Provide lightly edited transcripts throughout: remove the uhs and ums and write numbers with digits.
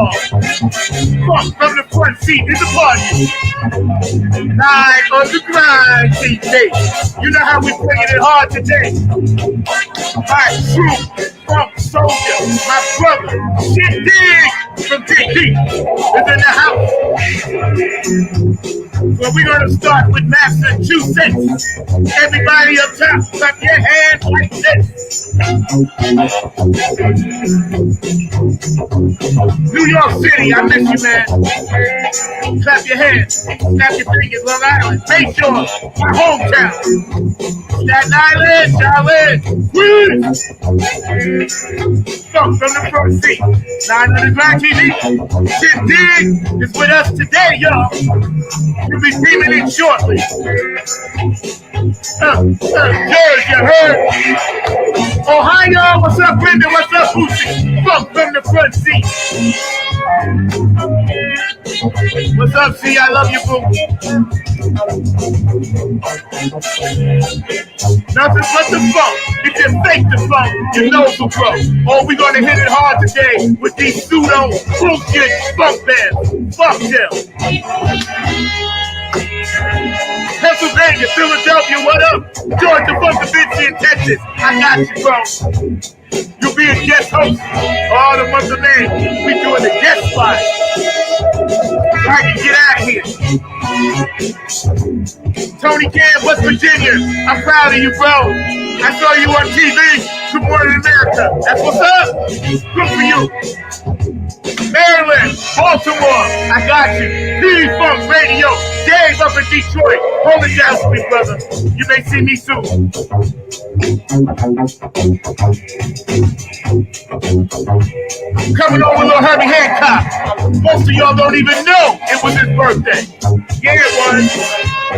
y'all. Funk from the front seat in the party. Live on the grind, TJ. You know how we bringing it hard today. My true funk soldier, my brother, Shyn Digg from DD is in the house. Well, we're going to start with Massachusetts. Everybody up top, clap your hands like this. New York City, I miss you, man. Clap your hands, snap your fingers, Long Island, Bayshore, my hometown. Staten Island, Charlotte, Queens. Funk from the front seat. 900 Black TV. Shyn Digg is with us today, y'all. You'll be beaming in shortly. Georgia, heard? Ohio, what's up, Brenda? What's up, Boosie? Funk from the front seat. What's up, C? I love you, boo. Nothing but the funk. If you fake the funk, your nose will grow. Oh, we're gonna hit it hard today with these pseudo bullshit funk bands. Fuck them. Pennsylvania, Philadelphia, what up? Georgia, Funkavinci, and Texas. I got you, bro. You'll be a guest host all the month of May. We doing the guest spot. So I can get out of here. Tony Cam, West Virginia. I'm proud of you, bro. I saw you on TV. Good Morning America. That's what's up. Good for you. Maryland, Baltimore, I got you. D-Funk Radio, Dave up in Detroit. Hold it down for me, brother. You may see me soon. Coming on with little Herbie Hancock. Most of y'all don't even know it was his birthday. Yeah, it was. A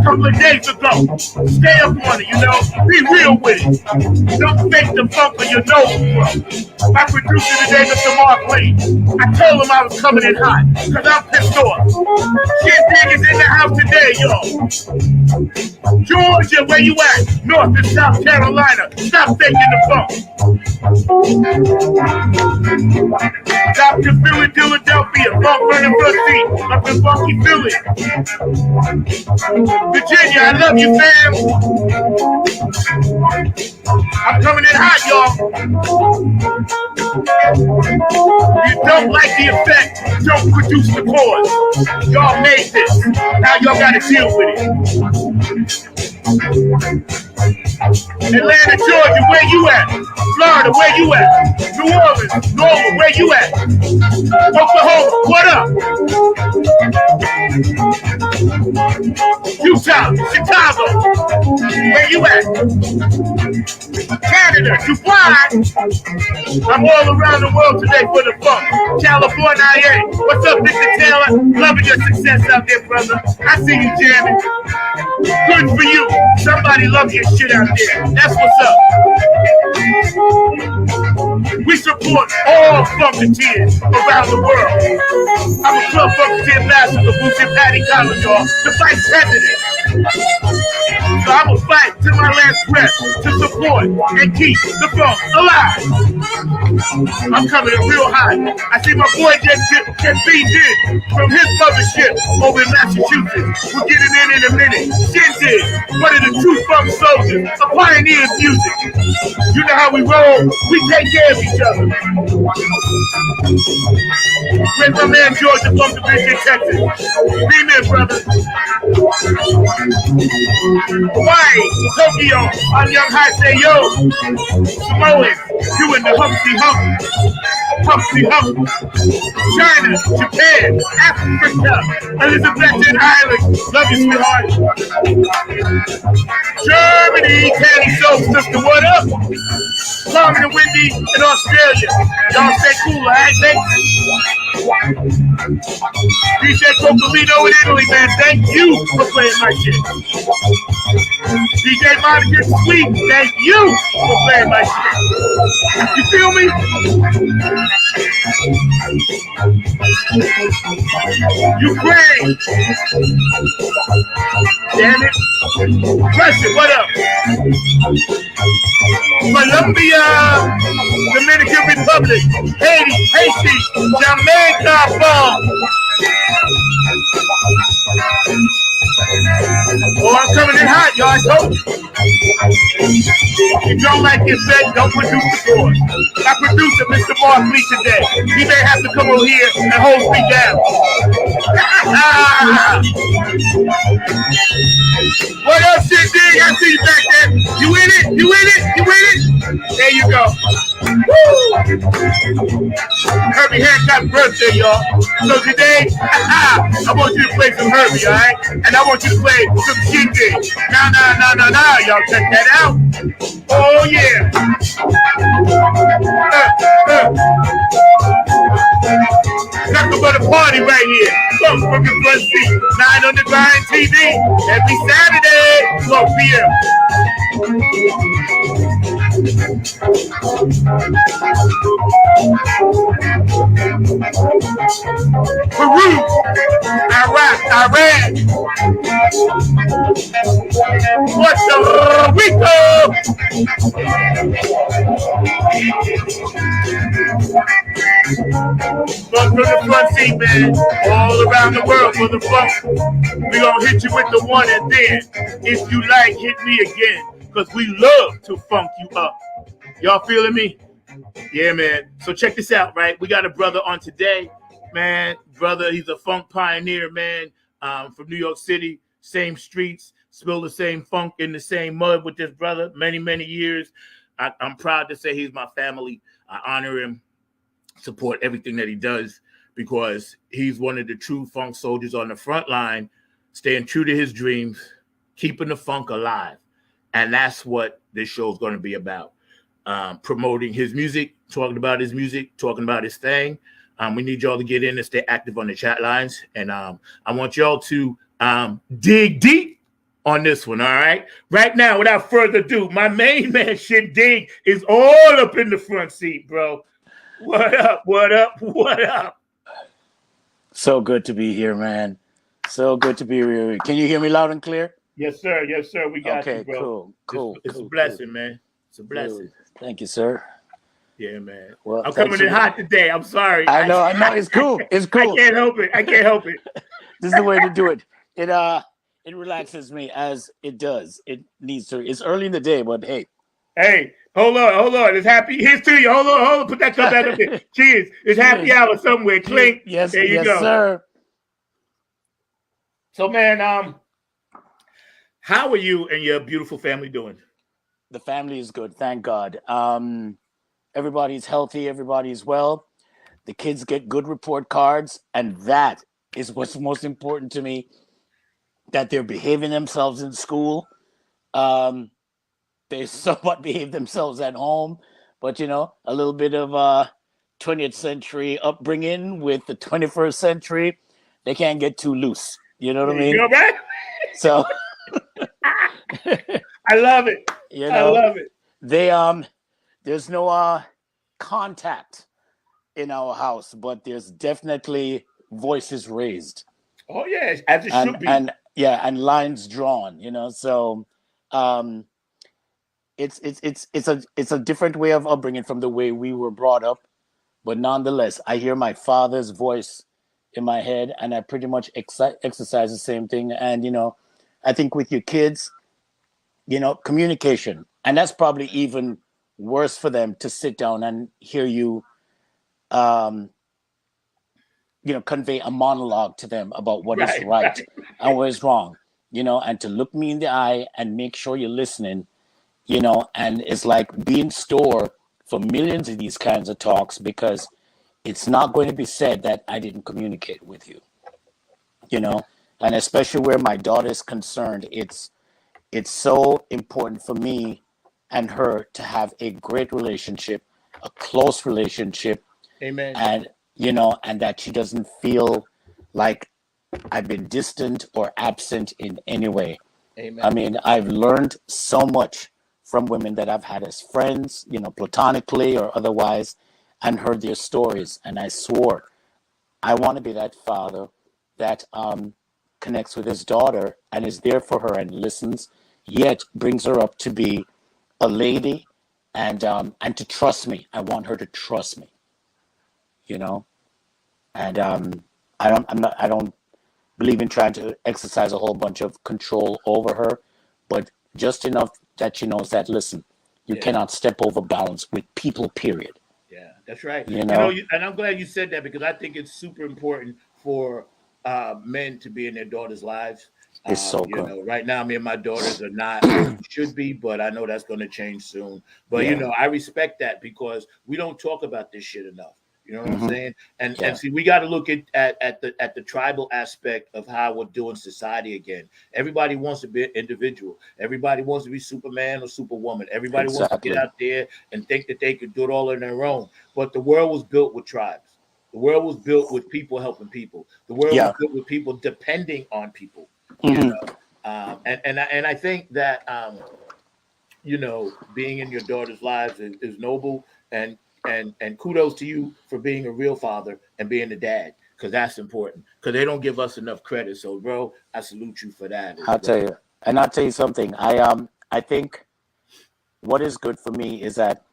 couple of days ago. Stay up on it, you know. Be real with it. Don't fake the funk on your nose, bro. My producer today, Mr. Mark Lee. I told him I was coming in hot, because I'm pissed off. Shyn Digg is in the house today, y'all. Georgia, where you at? North and South Carolina. Stop faking the funk. Dr. Philly, Philadelphia. Funk running front seat. Up in funky Philly. Virginia, I love you, fam. I'm coming in hot, y'all. You don't like the effect, don't produce the cause. Y'all made this. Now y'all gotta deal with it. Atlanta, Georgia, where you at? Florida, where you at? New Orleans, Norwood, where you at? Oklahoma, what up? Utah, Chicago, where you at? Canada, Dubai. I'm all around the world today for the funk. California, IA. What's up, Mr. Taylor? Loving your success out there, brother. I see you jamming. Good for you. Somebody love your shit out there. That's what's up. We support all Funketeers around the world. I'm a Club Funketeer ambassador, Boosie Patty Collins, y'all, the vice president. So I'm gonna fight to my last breath to support and keep the funk alive. I'm coming in real high. I see my boy get beat in from his mothership over in Massachusetts. We'll get it in a minute. Shyn Digg, one of the true funk soldiers, a pioneer of music. You know how we roll. We take care of each other. Where's my man Georgia from the Division, Texas? Beam in, brother. Hawaii, Tokyo, I'm Young High, say yo. Samoan, doing the Humpty Hump. Humpty Hump. China, Japan, Africa, Elizabethan Island. Love you, sweetheart. Germany, Candy Soul Sister, what up? Carmen and Wendy in Australia. Y'all stay cool, alright, thanks. DJ Cocolino in Italy, man. Thank you for playing my shit. DJ Monica Sweet, thank you for playing my shit. You feel me? Ukraine. Damn it. Russia, what up? Colombia, Dominican Republic, Haiti, Jamaica, boom. Oh, I'm coming in hot, y'all. I told you. If you don't like your set, don't produce the board. My producer, Mr. Barkley, today, he may have to come over here and hold me down. What up, Shyn Digg? I see you back there. You in it? You in it? You in it? There you go. Woo! Herbie Hancock's birthday, y'all. So today, I want you to play some Herbie, all right? And I want you to play some Shyn Digg. Now, y'all check that out. Oh, yeah. Nothing but a party right here. Come from the front seat. 9 on the Grind TV. Every Saturday, 12 p.m. Peru, Iraq, Iran, Puerto Rico. From the front seat, man, all around the world for the funk. We gonna hit you with the one and then, if you like, hit me again, because we love to funk you up. Y'all feeling me? Yeah, man. So check this out, right? We got a brother on today, man. Brother, he's a funk pioneer, man, from New York City, same streets, spill the same funk in the same mud with this brother, many, many years. I'm proud to say he's my family. I honor him, support everything that he does, because he's one of the true funk soldiers on the front line, staying true to his dreams, keeping the funk alive. And that's what this show is going to be about. Promoting his music, talking about his music, talking about his thing. We need y'all to get in and stay active on the chat lines. And I want y'all to dig deep on this one, all right? Right now, without further ado, my main man, Shyn Digg, is all up in the front seat, bro. What up, what up, what up? So good to be here, man. So good to be here. Can you hear me loud and clear? Yes, sir. Yes, sir. We got you, bro. Okay, cool. It's a blessing, man. It's a blessing. Thank you, sir. Yeah, man. Well, I'm coming in hot today. I'm sorry. I know. It's cool. It's cool. I can't help it. This is the way to do it. It relaxes me as it does. It needs to. It's early in the day, but hey. Hey, hold on. It's happy. Here's to you. Hold on. Put that cup back up there. Cheers. It's happy hour somewhere. Clink. Yes, there you go. Sir. So, man, how are you and your beautiful family doing? The family is good, thank God. Everybody's healthy, everybody's well. The kids get good report cards, and that is what's most important to me, that they're behaving themselves in school. They somewhat behave themselves at home, but, a little bit of 20th century upbringing with the 21st century, they can't get too loose. You know what I mean? You know, right? So I love it. I love it. There's no contact in our house, but there's definitely voices raised. Oh yeah, as it should be. And lines drawn. So it's a different way of upbringing from the way we were brought up, but nonetheless, I hear my father's voice in my head, and I pretty much exercise the same thing. And I think with your kids, communication, and that's probably even worse for them to sit down and hear you, convey a monologue to them about what is right and what is wrong, and to look me in the eye and make sure you're listening, and it's like being stored for millions of these kinds of talks, because it's not going to be said that I didn't communicate with you, and especially where my daughter is concerned, it's so important for me and her to have a great relationship, a close relationship. Amen. And, and that she doesn't feel like I've been distant or absent in any way. I mean, I've learned so much from women that I've had as friends, platonically or otherwise, and heard their stories. And I swore I want to be that father that connects with his daughter and is there for her and listens, yet brings her up to be a lady and to trust me. I want her to trust me, you know. And I don't believe in trying to exercise a whole bunch of control over her, but just enough that she knows that, listen, you cannot step over bounds with people, period. Yeah, that's right. You know, And I'm glad you said that because I think it's super important for men to be in their daughters' lives. it's so good. Right now, me and my daughters are not where we should be, but I know that's going to change soon. But Yeah. I respect that because we don't talk about this shit enough. You know what I'm Mm-hmm. saying? And Yeah. see, we got to look at the tribal aspect of how we're doing society again. Everybody wants to be an individual. Everybody wants to be Superman or Superwoman. Everybody wants to get Exactly. out there and think that they could do it all on their own. But the world was built with tribes. The world was built with people helping people. The world was Yeah. built with people depending on people. You Mm-hmm. know, and I think that being in your daughter's lives is noble, and kudos to you for being a real father and being a dad because that's important because they don't give us enough credit. So, bro, I salute you for that as I'll well. tell you, and I'll tell you something. I think what is good for me is that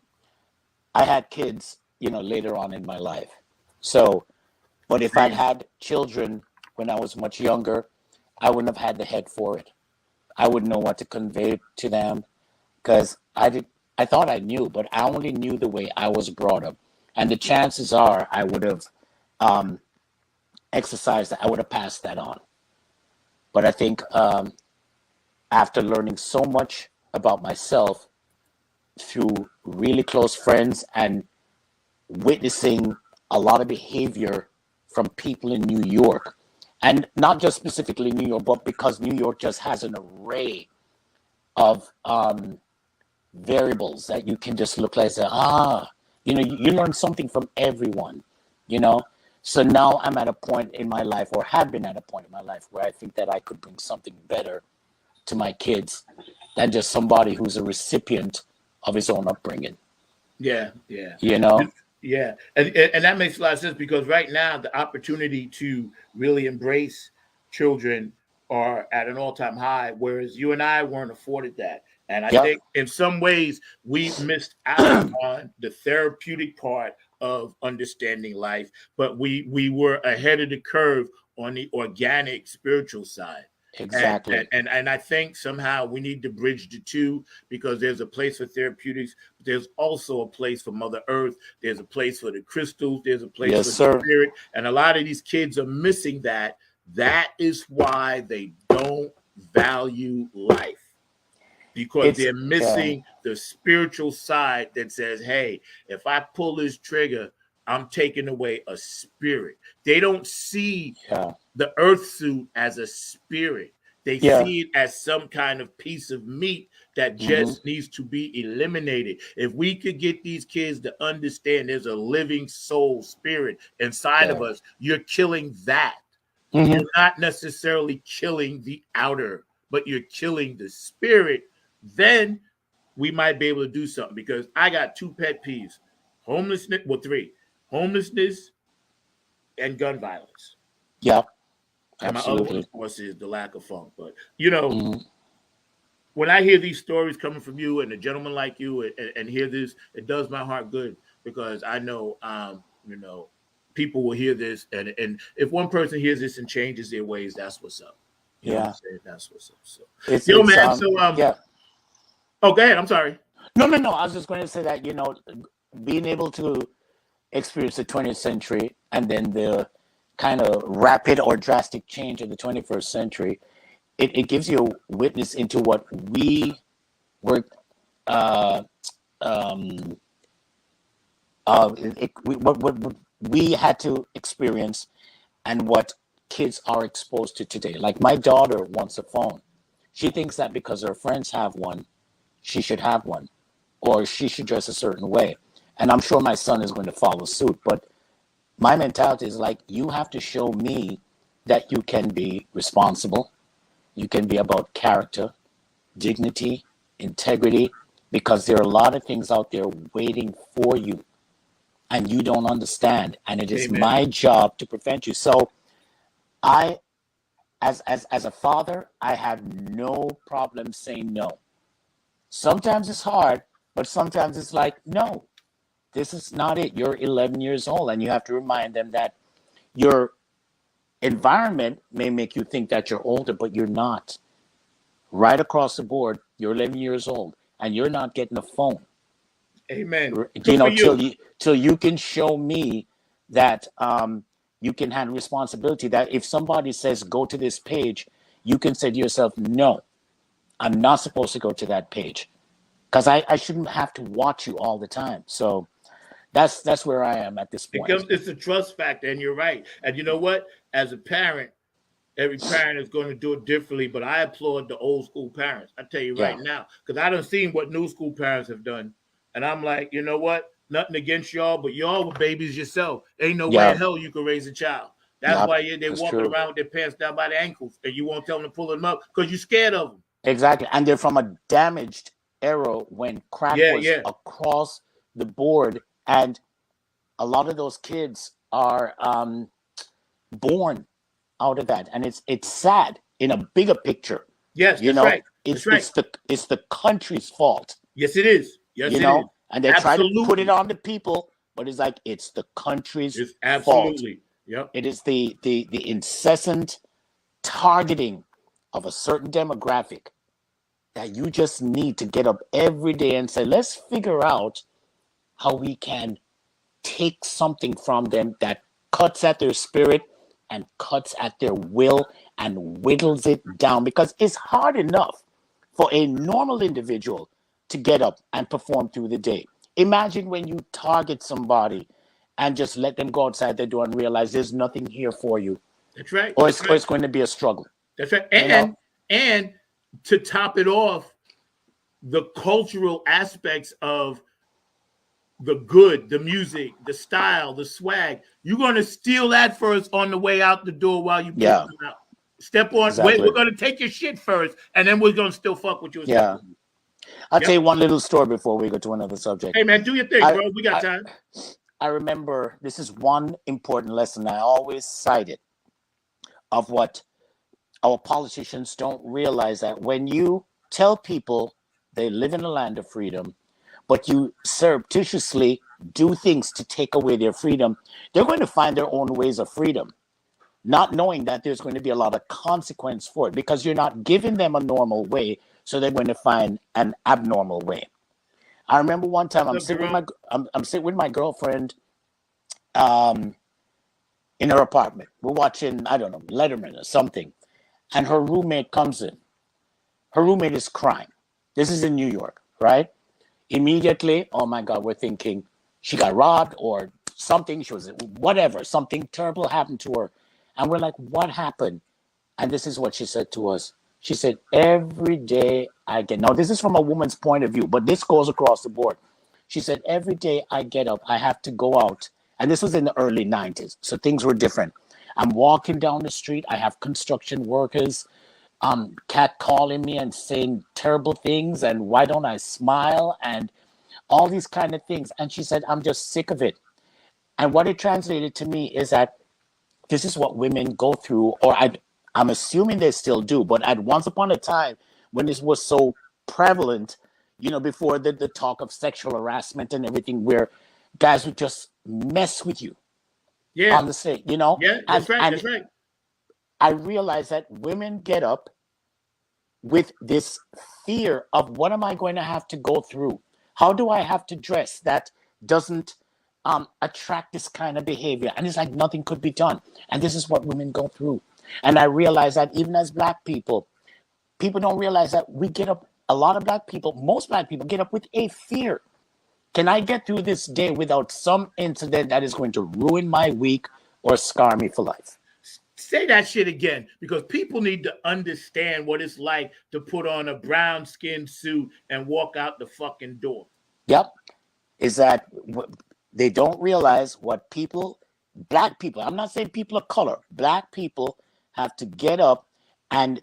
I had kids, later on in my life. So, but if I'd Same. had children when I was much younger, I wouldn't have had the head for it. I wouldn't know what to convey to them because I thought I knew, but I only knew the way I was brought up. And the chances are I would have um, exercised that, I would have passed that on. But I think after learning so much about myself through really close friends and witnessing a lot of behavior from people in New York, and not just specifically New York, but because New York just has an array of variables that you can just look like, say, you learn something from everyone, you know. So now I'm at a point in my life, or have been at a point in my life, where I think that I could bring something better to my kids than just somebody who's a recipient of his own upbringing. Yeah, yeah. You know? Yeah, and that makes a lot of sense because right now the opportunity to really embrace children are at an all-time high, whereas you and I weren't afforded that. And I Yep. think in some ways we missed out on the therapeutic part of understanding life, but we were ahead of the curve on the organic spiritual side. And, and Exactly. and and I think somehow we need to bridge the two because there's a place for therapeutics, but there's also a place for Mother Earth. There's a place for the crystals. There's a place Yes, for the sir. spirit, and a lot of these kids are missing that. That is why they don't value life because It's they're yeah. missing the spiritual side that says, "Hey, if I pull this trigger, I'm taking away a spirit." They don't see Yeah. the earth suit as a spirit. They Yeah. see it as some kind of piece of meat that Mm-hmm. just needs to be eliminated. If we could get these kids to understand there's a living soul spirit inside of Yeah. us, you're killing that. Mm-hmm. You're not necessarily killing the outer, but you're killing the spirit. Then we might be able to do something because I got two pet peeves: homelessness, well, three: homelessness and gun violence. Yeah. And my other one, Absolutely. of course, is the lack of funk. But Mm-hmm. when I hear these stories coming from you and a gentleman like you, and hear this, it does my heart good because I know, people will hear this, and if one person hears this and changes their ways, that's what's up. You know what I'm Yeah. saying? That's what's up. So, yo, It's man. So, yeah. oh, go ahead. I'm sorry. No, no, no. I was just going to say that, being able to experience the 20th century and then the kind of rapid or drastic change of the 21st century, it gives you a witness into what we were, uh, um, what we had to experience and what kids are exposed to today. Like my daughter wants a phone. She thinks that because her friends have one, she should have one, or she should dress a certain way. And I'm sure my son is going to follow suit. But my mentality is like, you have to show me that you can be responsible. You can be about character, dignity, integrity, because there are a lot of things out there waiting for you and you don't understand. And it is Amen. my job to prevent you. So I, as a father, I have no problem saying no. Sometimes it's hard, but sometimes it's like, no, this is not it. You're 11 years old, and you have to remind them that your environment may make you think that you're older, but you're not. Right across the board, you're 11 years old, and you're not getting a phone. Amen. You Good for know, you. till you can show me that you can handle responsibility. That if somebody says go to this page, you can say to yourself, no, I'm not supposed to go to that page because I shouldn't have to watch you all the time. So that's where I am at this It point. comes. It's a trust factor, and you're right. And you know what? As a parent, every parent is going to do it differently, but I applaud the old school parents. I tell you right Yeah, now, because I done seen what new school parents have done, and I'm like, you know what? Nothing against y'all, but y'all were babies yourself. Ain't no way yeah, in hell you can raise a child. That's yeah. why they're That's walking true. around with their pants down by the ankles, and you won't tell them to pull them up because you're scared of them. Exactly. And they're from a damaged era when crack Yeah, was yeah. across the board. And a lot of those kids are born out of that. And it's sad in a bigger picture. Yes, You that's know, right. That's right. it's the country's fault, Yes, it is. Yes, you it is. know, and they try to put it Absolutely. on the people, but it's like it's the country's It's fault. absolutely. Yep. It is the incessant targeting of a certain demographic that you just need to get up every day and say, let's figure out how we can take something from them that cuts at their spirit and cuts at their will and whittles it down because it's hard enough for a normal individual to get up and perform through the day. Imagine when you target somebody and just let them go outside their door and realize there's nothing here for you, That's right. or That's right. it's going to be a struggle, That's right. you know? And to top it off, the cultural aspects of the good, the music, the style, the swag, you're gonna steal that first on the way out the door while you kicking Yeah, them out. Step on. We're exactly. gonna take your shit first, and then we're gonna still fuck with you and step Yeah. on you. I'll tell Yep. you one little story before we go to another subject. Hey man, do your thing, I, bro. We got I, time. I remember this is one important lesson I always cited of what our politicians don't realize that when you tell people they live in a land of freedom, but you surreptitiously do things to take away their freedom, they're going to find their own ways of freedom, not knowing that there's going to be a lot of consequence for it because you're not giving them a normal way, so they're going to find an abnormal way. I remember one time What's up, Jerome? I'm sitting with my girlfriend um, in her apartment. We're watching, I don't know, Letterman or something, and her roommate comes in. Her roommate is crying. This is in New York, right? Immediately, oh my God, we're thinking she got robbed or something. She was whatever, something terrible happened to her, and we're like, what happened? And this is what she said to us. She said, every day I get, now this is from a woman's point of view, but this goes across the board. She said, every day I get up, I have to go out. And this was in the early 90s. So things were different. I'm walking down the street. I have construction workers, cat calling me and saying terrible things. And why don't I smile? And all these kind of things. And she said, I'm just sick of it. And what it translated to me is that this is what women go through, or I'm assuming they still do, but at once upon a time when this was so prevalent, before the talk of sexual harassment and everything, where guys would just mess with you Yeah, on the street, yeah. and That's right. and That's right. I realize that women get up with this fear of what am I going to have to go through? How do I have to dress that doesn't attract this kind of behavior? And it's like nothing could be done. And this is what women go through. And I realize that even as Black people don't realize that we get up, a lot of Black people, most Black people get up with a fear. Can I get through this day without some incident that is going to ruin my week or scar me for life? Say that shit again because people need to understand what it's like to put on a brown skin suit and walk out the fucking door. Yep. Is that they don't realize what Black people, I'm not saying people of color, Black people have to get up and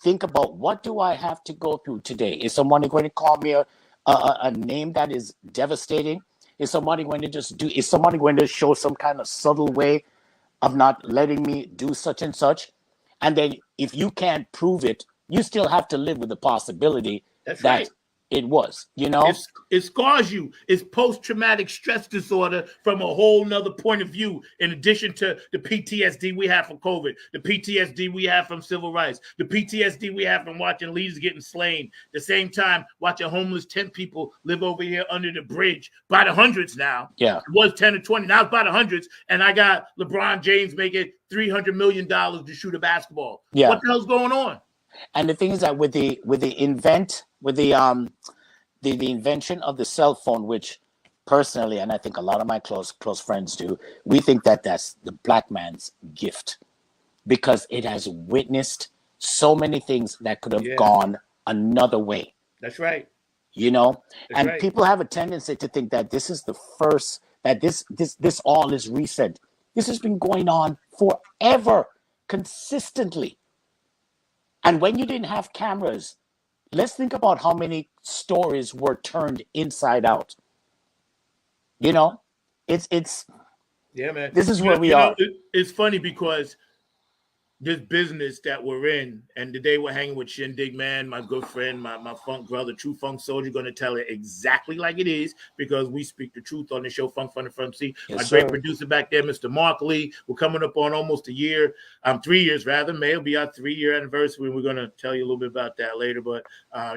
think about, what do I have to go through today? Is somebody going to call me a name that is devastating? Is somebody going to is somebody going to show some kind of subtle way of not letting me do such and such? And then if you can't prove it, you still have to live with the possibility That's that right. it was, you know? It scars you. It's post-traumatic stress disorder from a whole nother point of view, in addition to the PTSD we have from COVID, the PTSD we have from civil rights, the PTSD we have from watching leaders getting slain, the same time watching homeless 10 people live over here under the bridge by the hundreds now. Yeah. It was 10 or 20, now it's by the hundreds, and I got LeBron James making $300 million to shoot a basketball. Yeah. What the hell's going on? And the thing is that with the invention of the cell phone, which personally, and I think a lot of my close friends do, we think that that's the black man's gift, because it has witnessed so many things that could have gone another way. That's right. You know, That's and right. people have a tendency to think that this is the first, that this all is recent. This has been going on forever, consistently. And when you didn't have cameras, let's think about how many stories were turned inside out. You know, it's yeah, man. This is where we are. It's funny because this business that we're in, and today we're hanging with Shyn Digg, man, my good friend, my funk brother, true funk soldier, going to tell it exactly like it is, because we speak the truth on the show, Funk Fun and Front Seat. Yes, my sir. Great producer back there, Mr. Mark Lee. We're coming up on almost a year, 3 years rather. May will be our 3-year anniversary. We're going to tell you a little bit about that later, but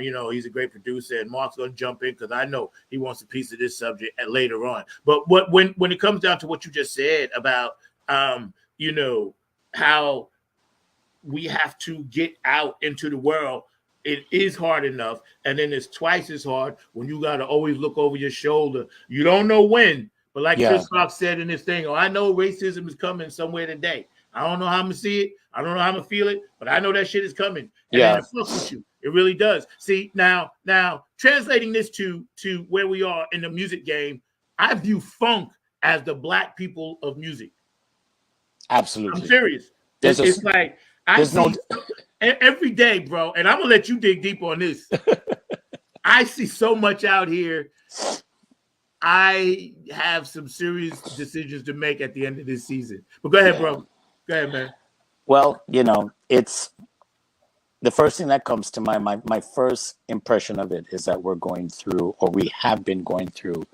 you know, he's a great producer, and Mark's going to jump in because I know he wants a piece of this subject later on. But when it comes down to what you just said about you know, how we have to get out into the world, it is hard enough. And then it's twice as hard when you got to always look over your shoulder. You don't know when, but like Chris Rock said in this thing, I know racism is coming somewhere today. I don't know how I'm going to see it. I don't know how I'm going to feel it, but I know that shit is coming. And then it fucks with you. It really does. See, now translating this to where we are in the music game, I view funk as the black people of music. Absolutely. I'm serious. It's like, I see every day, bro, and I'm going to let you dig deep on this. I see so much out here. I have some serious decisions to make at the end of this season. But go ahead, bro. Go ahead, man. Well, you know, it's the first thing that comes to my first impression of it is that we're going through, or we have been going through,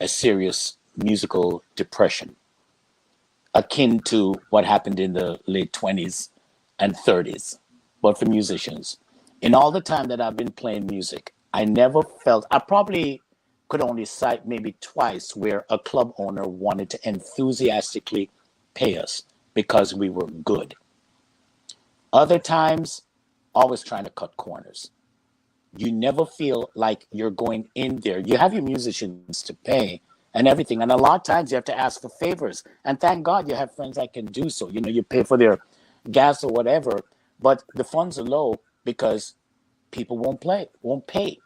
a serious musical depression, akin to what happened in the late 20s and 30s, but for musicians. In all the time that I've been playing music, I never felt, I probably could only cite maybe twice where a club owner wanted to enthusiastically pay us because we were good. Other times, always trying to cut corners. You never feel like you're going in there. You have your musicians to pay and everything, and a lot of times you have to ask for favors. And thank God you have friends that can do so. You know, you pay for their gas or whatever, but the funds are low because people won't pay,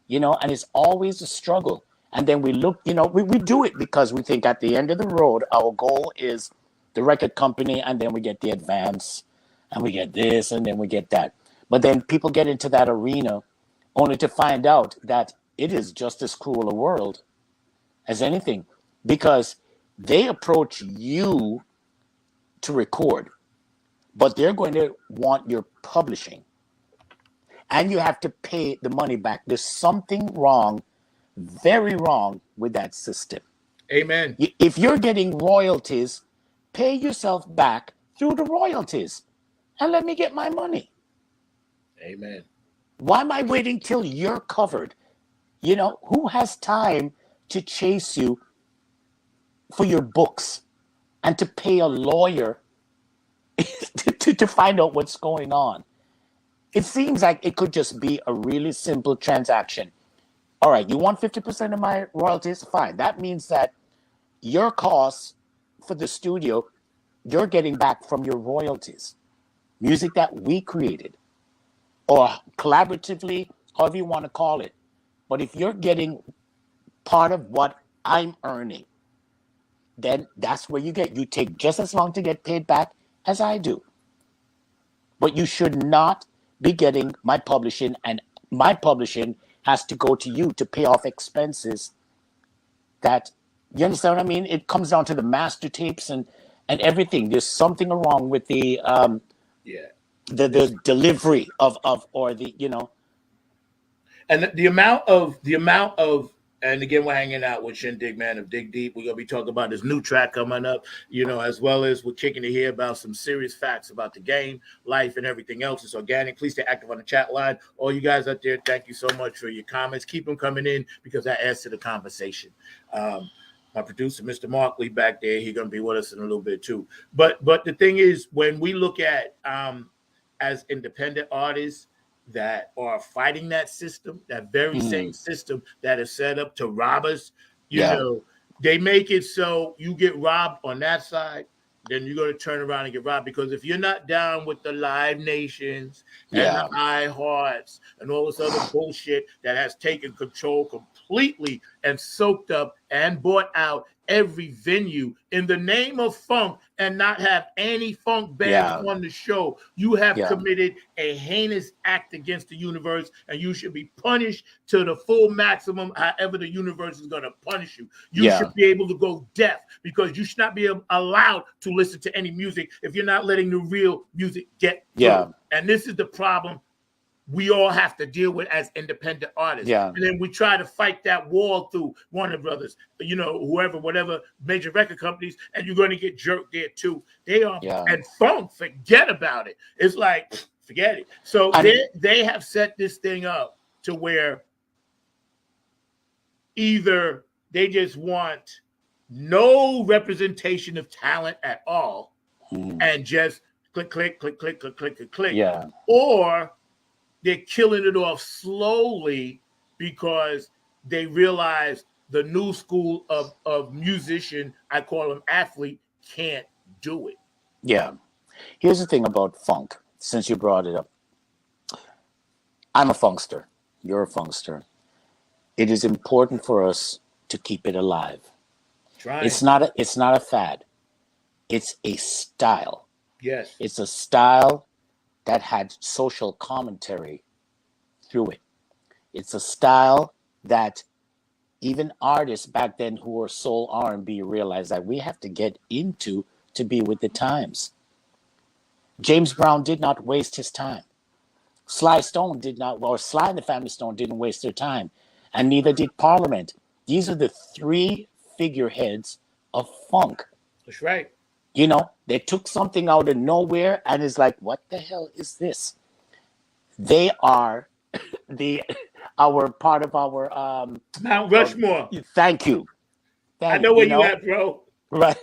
you know, and it's always a struggle. And then we look, you know, we do it because we think at the end of the road, our goal is the record company, and then we get the advance, and we get this, and then we get that. But then people get into that arena only to find out that it is just as cruel a world as anything, because they approach you to record, but they're going to want your publishing, and you have to pay the money back. There's something wrong, very wrong with that system. Amen. If you're getting royalties, pay yourself back through the royalties and let me get my money. Amen. Why am I waiting till you're covered? You know, who has time to chase you for your books and to pay a lawyer to find out what's going on? It seems like it could just be a really simple transaction. All right, you want 50% of my royalties? Fine. That means that your costs for the studio, you're getting back from your royalties. Music that we created, or collaboratively, however you want to call it. But if you're getting part of what I'm earning, then that's where you take just as long to get paid back as I do. but you should not be getting my publishing, and my publishing has to go to you to pay off expenses that, you understand what I mean? It comes down to the master tapes and everything. There's something wrong with Yeah. the delivery of or the, you know. And the amount of and again, we're hanging out with Shyn Digg, man, of Dig Deep. We're gonna be talking about this new track coming up, as well as we're kicking it here about some serious facts about the game, life, and everything else. It's organic. Please stay active on the chat line. All you guys out there, thank you so much for your comments. Keep them coming in because that adds to the conversation. My producer, Mr. Markley, back there, he's gonna be with us in a little bit too. But the thing is, when we look at as independent artists that are fighting that system, that very same system that is set up to rob us, they make it so you get robbed on that side, then you're going to turn around and get robbed. Because if you're not down with the Live Nations and the iHearts and all this other bullshit that has taken control completely and soaked up and bought out every venue in the name of funk and not have any funk bands on the show, you have committed a heinous act against the universe, and you should be punished to the full maximum, however the universe is going to punish you. You should be able to go deaf, because you should not be allowed to listen to any music if you're not letting the real music get through. And this is the problem we all have to deal with as independent artists. And then we try to fight that wall through Warner Brothers, whoever, whatever major record companies, and you're going to get jerked there too. They are, and funk, forget about it. It's like, forget it. So they have set this thing up to where either they just want no representation of talent at all, and just click, click, click, click, click, click, click, click. Or they're killing it off slowly because they realize the new school of musician, I call them athlete, can't do it. Here's the thing about funk, since you brought it up. I'm a funkster. You're a funkster. It is important for us to keep it alive. It's not a fad. It's a style. Yes. It's a style that had social commentary through it. It's a style that even artists back then who were soul R&B realized that we have to get into to be with the times. James Brown did not waste his time. Sly Stone did not, or Sly and the Family Stone didn't waste their time, and neither did Parliament. These are the three figureheads of funk. That's right. They took something out of nowhere and it's like, what the hell is this? They are our part of our Mount Rushmore. Thank you. I know where you at, bro. Right.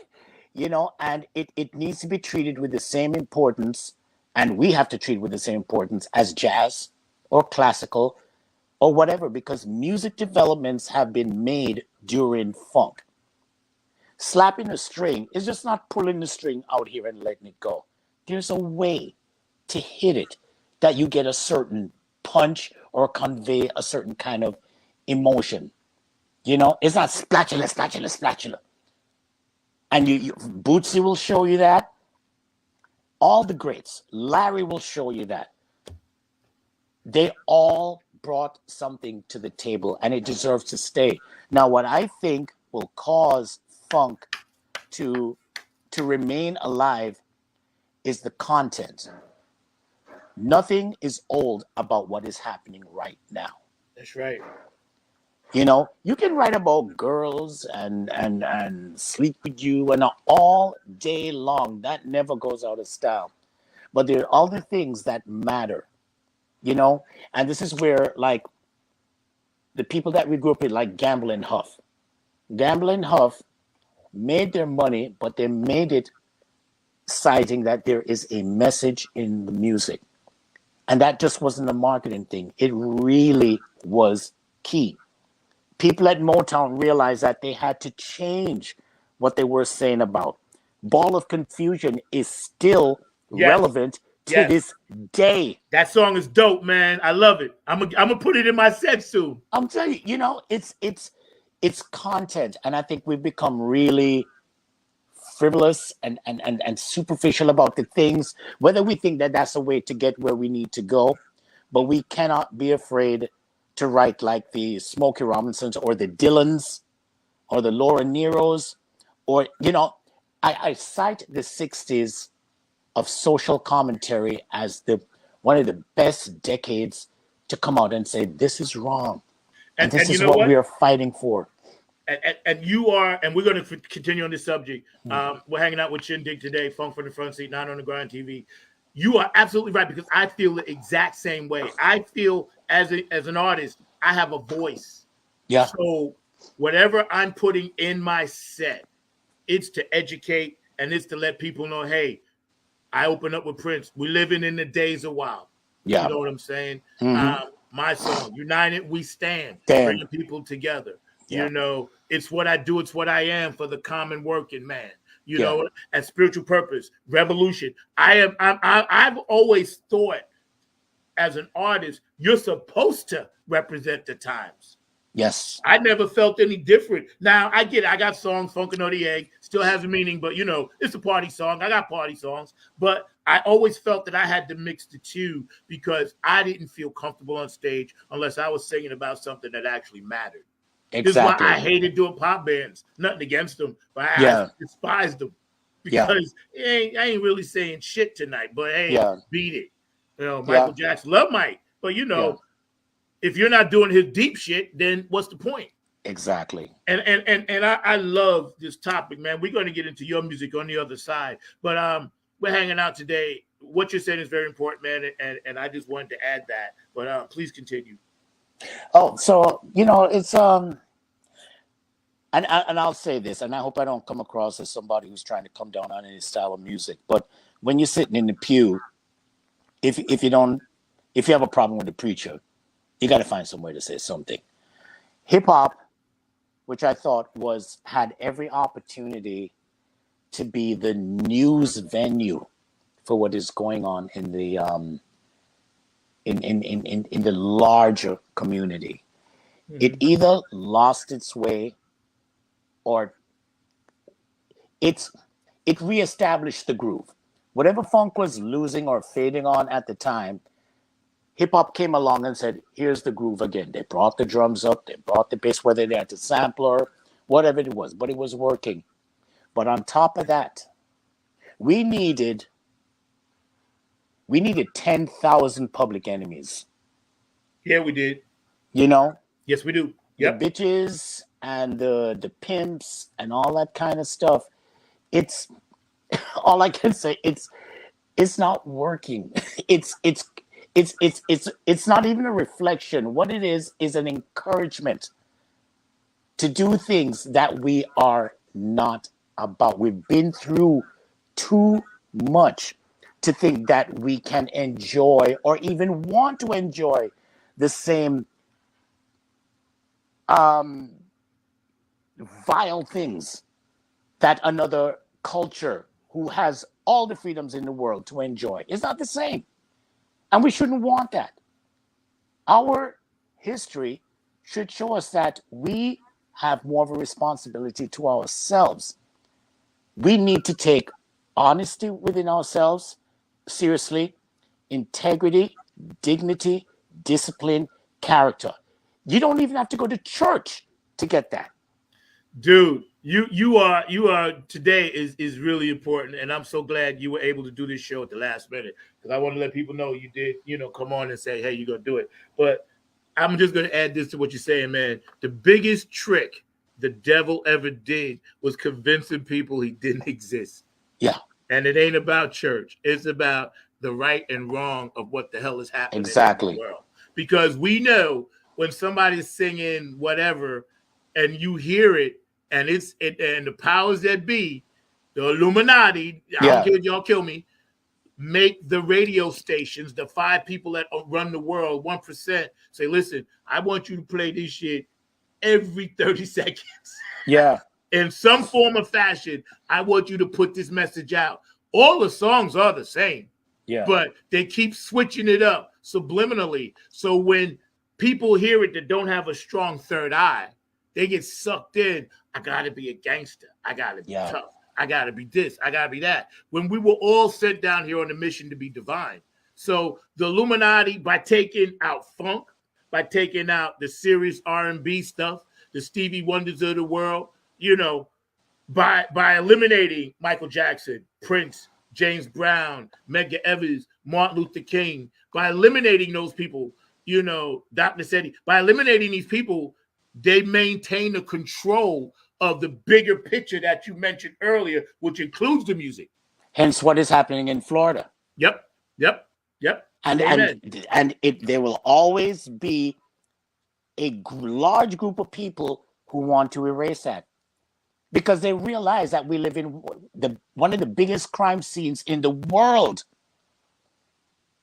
And it needs to be treated with the same importance, and we have to treat it with the same importance as jazz or classical or whatever, because music developments have been made during funk. Slapping a string is just not pulling the string out here and letting it go. There's a way to hit it that you get a certain punch or convey a certain kind of emotion. It's not splatula, splatula, splatula. And Bootsy will show you that. All the greats, Larry will show you that. They all brought something to the table, and it deserves to stay. Now, what I think will cause funk to remain alive is the content. Nothing is old about what is happening right now. That's right. You can write about girls and sleep with you and all day long. That never goes out of style. But there are other things that matter, and this is where, like, the people that we grew up with, like Gamble and Huff. Gamble and Huff made their money, but they made it citing that there is a message in the music. And that just wasn't a marketing thing. It really was key. People at Motown realized that they had to change what they were saying about. Ball of Confusion is still relevant to this day. That song is dope, man. I love it. I'm gonna put it in my set soon. I'm telling you, it's content, and I think we've become really frivolous and superficial about the things, whether we think that that's a way to get where we need to go, but we cannot be afraid to write like the Smokey Robinsons or the Dylans or the Laura Neros, or, I cite the 60s of social commentary as one of the best decades to come out and say, this is wrong. And this is what we are fighting for. And you are, and we're going to continue on this subject. We're hanging out with Shyn Digg today, Funk from the Front Seat, 9 on the Grind TV. You are absolutely right, because I feel the exact same way. I feel as an artist, I have a voice. Yeah. So whatever I'm putting in my set, it's to educate and it's to let people know, hey, I open up with Prince. We're living in the days of wild. Yeah. You know what I'm saying? Mm-hmm. My song, United We Stand, Damn. bringing people together. Yeah. You know, it's what I do, it's what I am for the common working man. You know, and spiritual purpose, revolution. I've always thought, as an artist, you're supposed to represent the times. Yes. I never felt any different. Now, I get it. I got songs, Funkin' or the Egg, still has a meaning, but, it's a party song. I got party songs. But I always felt that I had to mix the two, because I didn't feel comfortable on stage unless I was singing about something that actually mattered. Exactly. This is why I hated doing pop bands. Nothing against them, but I despised them, because I ain't really saying shit tonight. But hey, beat it. Michael Jackson, love Mike, but if you're not doing his deep shit, then what's the point? Exactly. And I love this topic, man. We're going to get into your music on the other side, but we're hanging out today. What you're saying is very important, man, and I just wanted to add that. But please continue. Oh, so it's and I'll say this, and I hope I don't come across as somebody who's trying to come down on any style of music. But when you're sitting in the pew, if you have a problem with the preacher, you got to find some way to say something. Hip hop, which I thought had every opportunity to be the news venue for what is going on in the in the larger community. Mm-hmm. It either lost its way, or it reestablished the groove. Whatever funk was losing or fading on at the time, hip hop came along and said, here's the groove again. They brought the drums up, they brought the bass, whether they had the sampler, whatever it was, but it was working. But on top of that, we needed 10,000 Public Enemies. Yeah, we did. Yes, we do. Yep. The bitches and the pimps and all that kind of stuff. It's all I can say. It's not working. It's not even a reflection. What it is an encouragement to do things that we are not about. We've been through too much to think that we can enjoy or even want to enjoy the same vile things that another culture who has all the freedoms in the world to enjoy. It's not the same. And we shouldn't want that. Our history should show us that we have more of a responsibility to ourselves. We need to take honesty within ourselves seriously, integrity, dignity, discipline, character. You don't even have to go to church to get that. Dude, you are today is really important, and I'm so glad you were able to do this show at the last minute, because I want to let people know you did, come on and say, hey, you're gonna do it. But I'm just gonna add this to what you're saying, man. The biggest trick the devil ever did was convincing people he didn't exist. Yeah. And it ain't about church. It's about the right and wrong of what the hell is happening in the world. Because we know when somebody's singing whatever and you hear it, and and the powers that be, the Illuminati, I don't care if y'all kill me, make the radio stations, the 5 people that run the world, 1%, say, listen, I want you to play this shit every 30 seconds. Yeah. In some form or fashion, I want you to put this message out. All the songs are the same. Yeah. But they keep switching it up subliminally. So when people hear it that don't have a strong third eye, they get sucked in. I got to be a gangster. I got to be tough. I got to be this. I got to be that. When we were all sent down here on a mission to be divine. So the Illuminati, by taking out funk, by taking out the serious R&B stuff, the Stevie Wonders of the world, by eliminating Michael Jackson, Prince, James Brown, Medgar Evers, Martin Luther King, by eliminating those people, Dr. Setti, by eliminating these people, they maintain the control of the bigger picture that you mentioned earlier, which includes the music. Hence what is happening in Florida. Yep. And there will always be a large group of people who want to erase that, because they realize that we live in one of the biggest crime scenes in the world,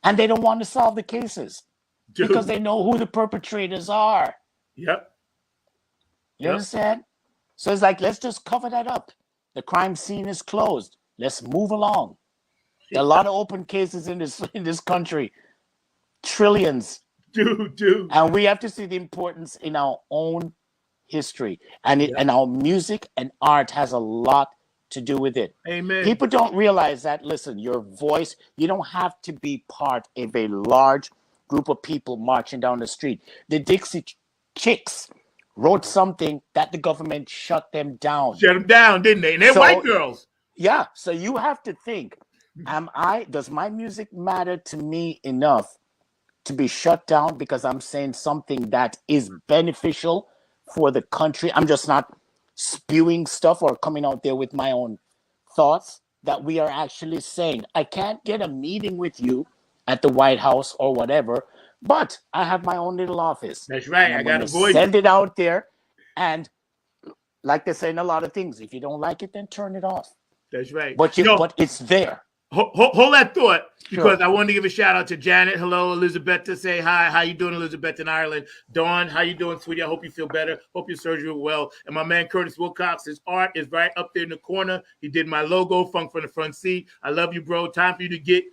and they don't want to solve the cases because they know who the perpetrators are. Yep. You understand? So it's like, let's just cover that up. The crime scene is closed. Let's move along. There are a lot of open cases in this country. Trillions. Dude. And we have to see the importance in our own history. And our music and art has a lot to do with it. Amen. People don't realize that, listen, your voice, you don't have to be part of a large group of people marching down the street. The Dixie Chicks wrote something that the government shut them down. Shut them down, didn't they? And they're white girls. Yeah. So you have to think, does my music matter to me enough to be shut down because I'm saying something that is beneficial for the country? I'm just not spewing stuff or coming out there with my own thoughts that we are actually saying. I can't get a meeting with you at the White House or whatever, but I have my own little office. That's right. I got a voice. Send it out there, and like they say in a lot of things, if you don't like it, then turn it off. That's right. But but it's there. Hold that thought, because I wanted to give a shout out to Janet. Hello, Elizabeth, to say hi. How you doing, Elizabeth in Ireland? Dawn, how you doing, sweetie? I hope you feel better. Hope your surgery went well. And my man Curtis Wilcox, his art is right up there in the corner. He did my logo, Funk from the Front Seat. I love you, bro. Time for you to get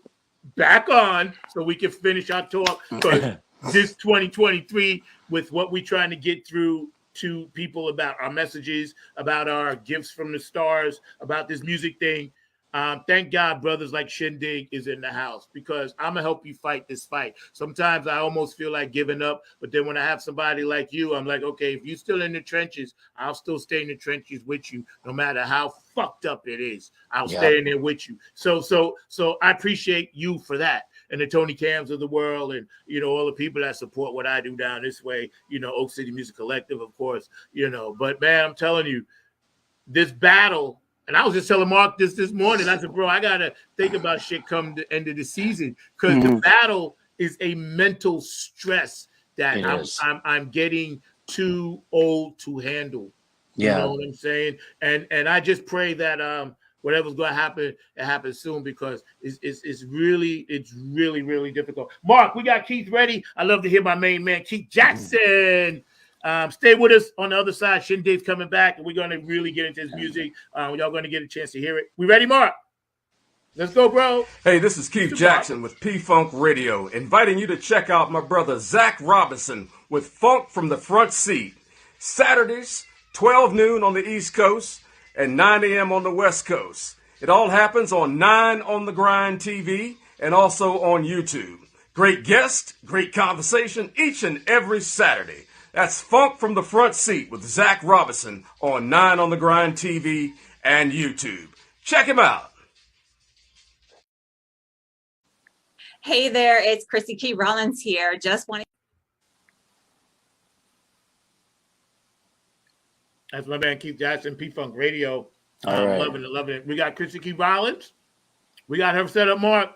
back on so we can finish our talk. Because this 2023, with what we're trying to get through to people about our messages, about our gifts from the stars, about this music thing. Thank God brothers like Shyn Digg is in the house, because I'm going to help you fight this fight. Sometimes I almost feel like giving up, but then when I have somebody like you, I'm like, okay, if you're still in the trenches, I'll still stay in the trenches with you, no matter how fucked up it is. I'll stay in there with you. So I appreciate you for that. And the Tony Cams of the world, and, all the people that support what I do down this way, Oak City Music Collective, of course, but man, I'm telling you, this battle. And I was just telling Mark this morning. I said, bro, I got to think about shit come the end of the season, because the battle is a mental stress that I'm getting too old to handle. You know what I'm saying? And I just pray that whatever's going to happen, it happens soon, because it's really difficult. Mark, we got Keith ready. I love to hear my main man, Keith Jackson. Stay with us on the other side. Shyn Digg's coming back, and we're going to really get into his music. Y'all going to get a chance to hear it. We ready, Mark? Let's go, bro. Hey, this is Keith Jackson with P-Funk Radio, inviting you to check out my brother Zach Robinson with Funk from the Front Seat. Saturdays, 12 noon on the East Coast and 9 a.m. on the West Coast. It all happens on 9 on the Grind TV and also on YouTube. Great guest, great conversation each and every Saturday. That's Funk from the Front Seat with Zach Robinson on 9 on the Grind TV and YouTube. Check him out. Hey there, it's Chrissy Key Rollins here. Just wanted. That's my man Keith Jackson, P-Funk Radio. All right. Loving it. We got Chrissy Key Rollins. We got her set up, Mark.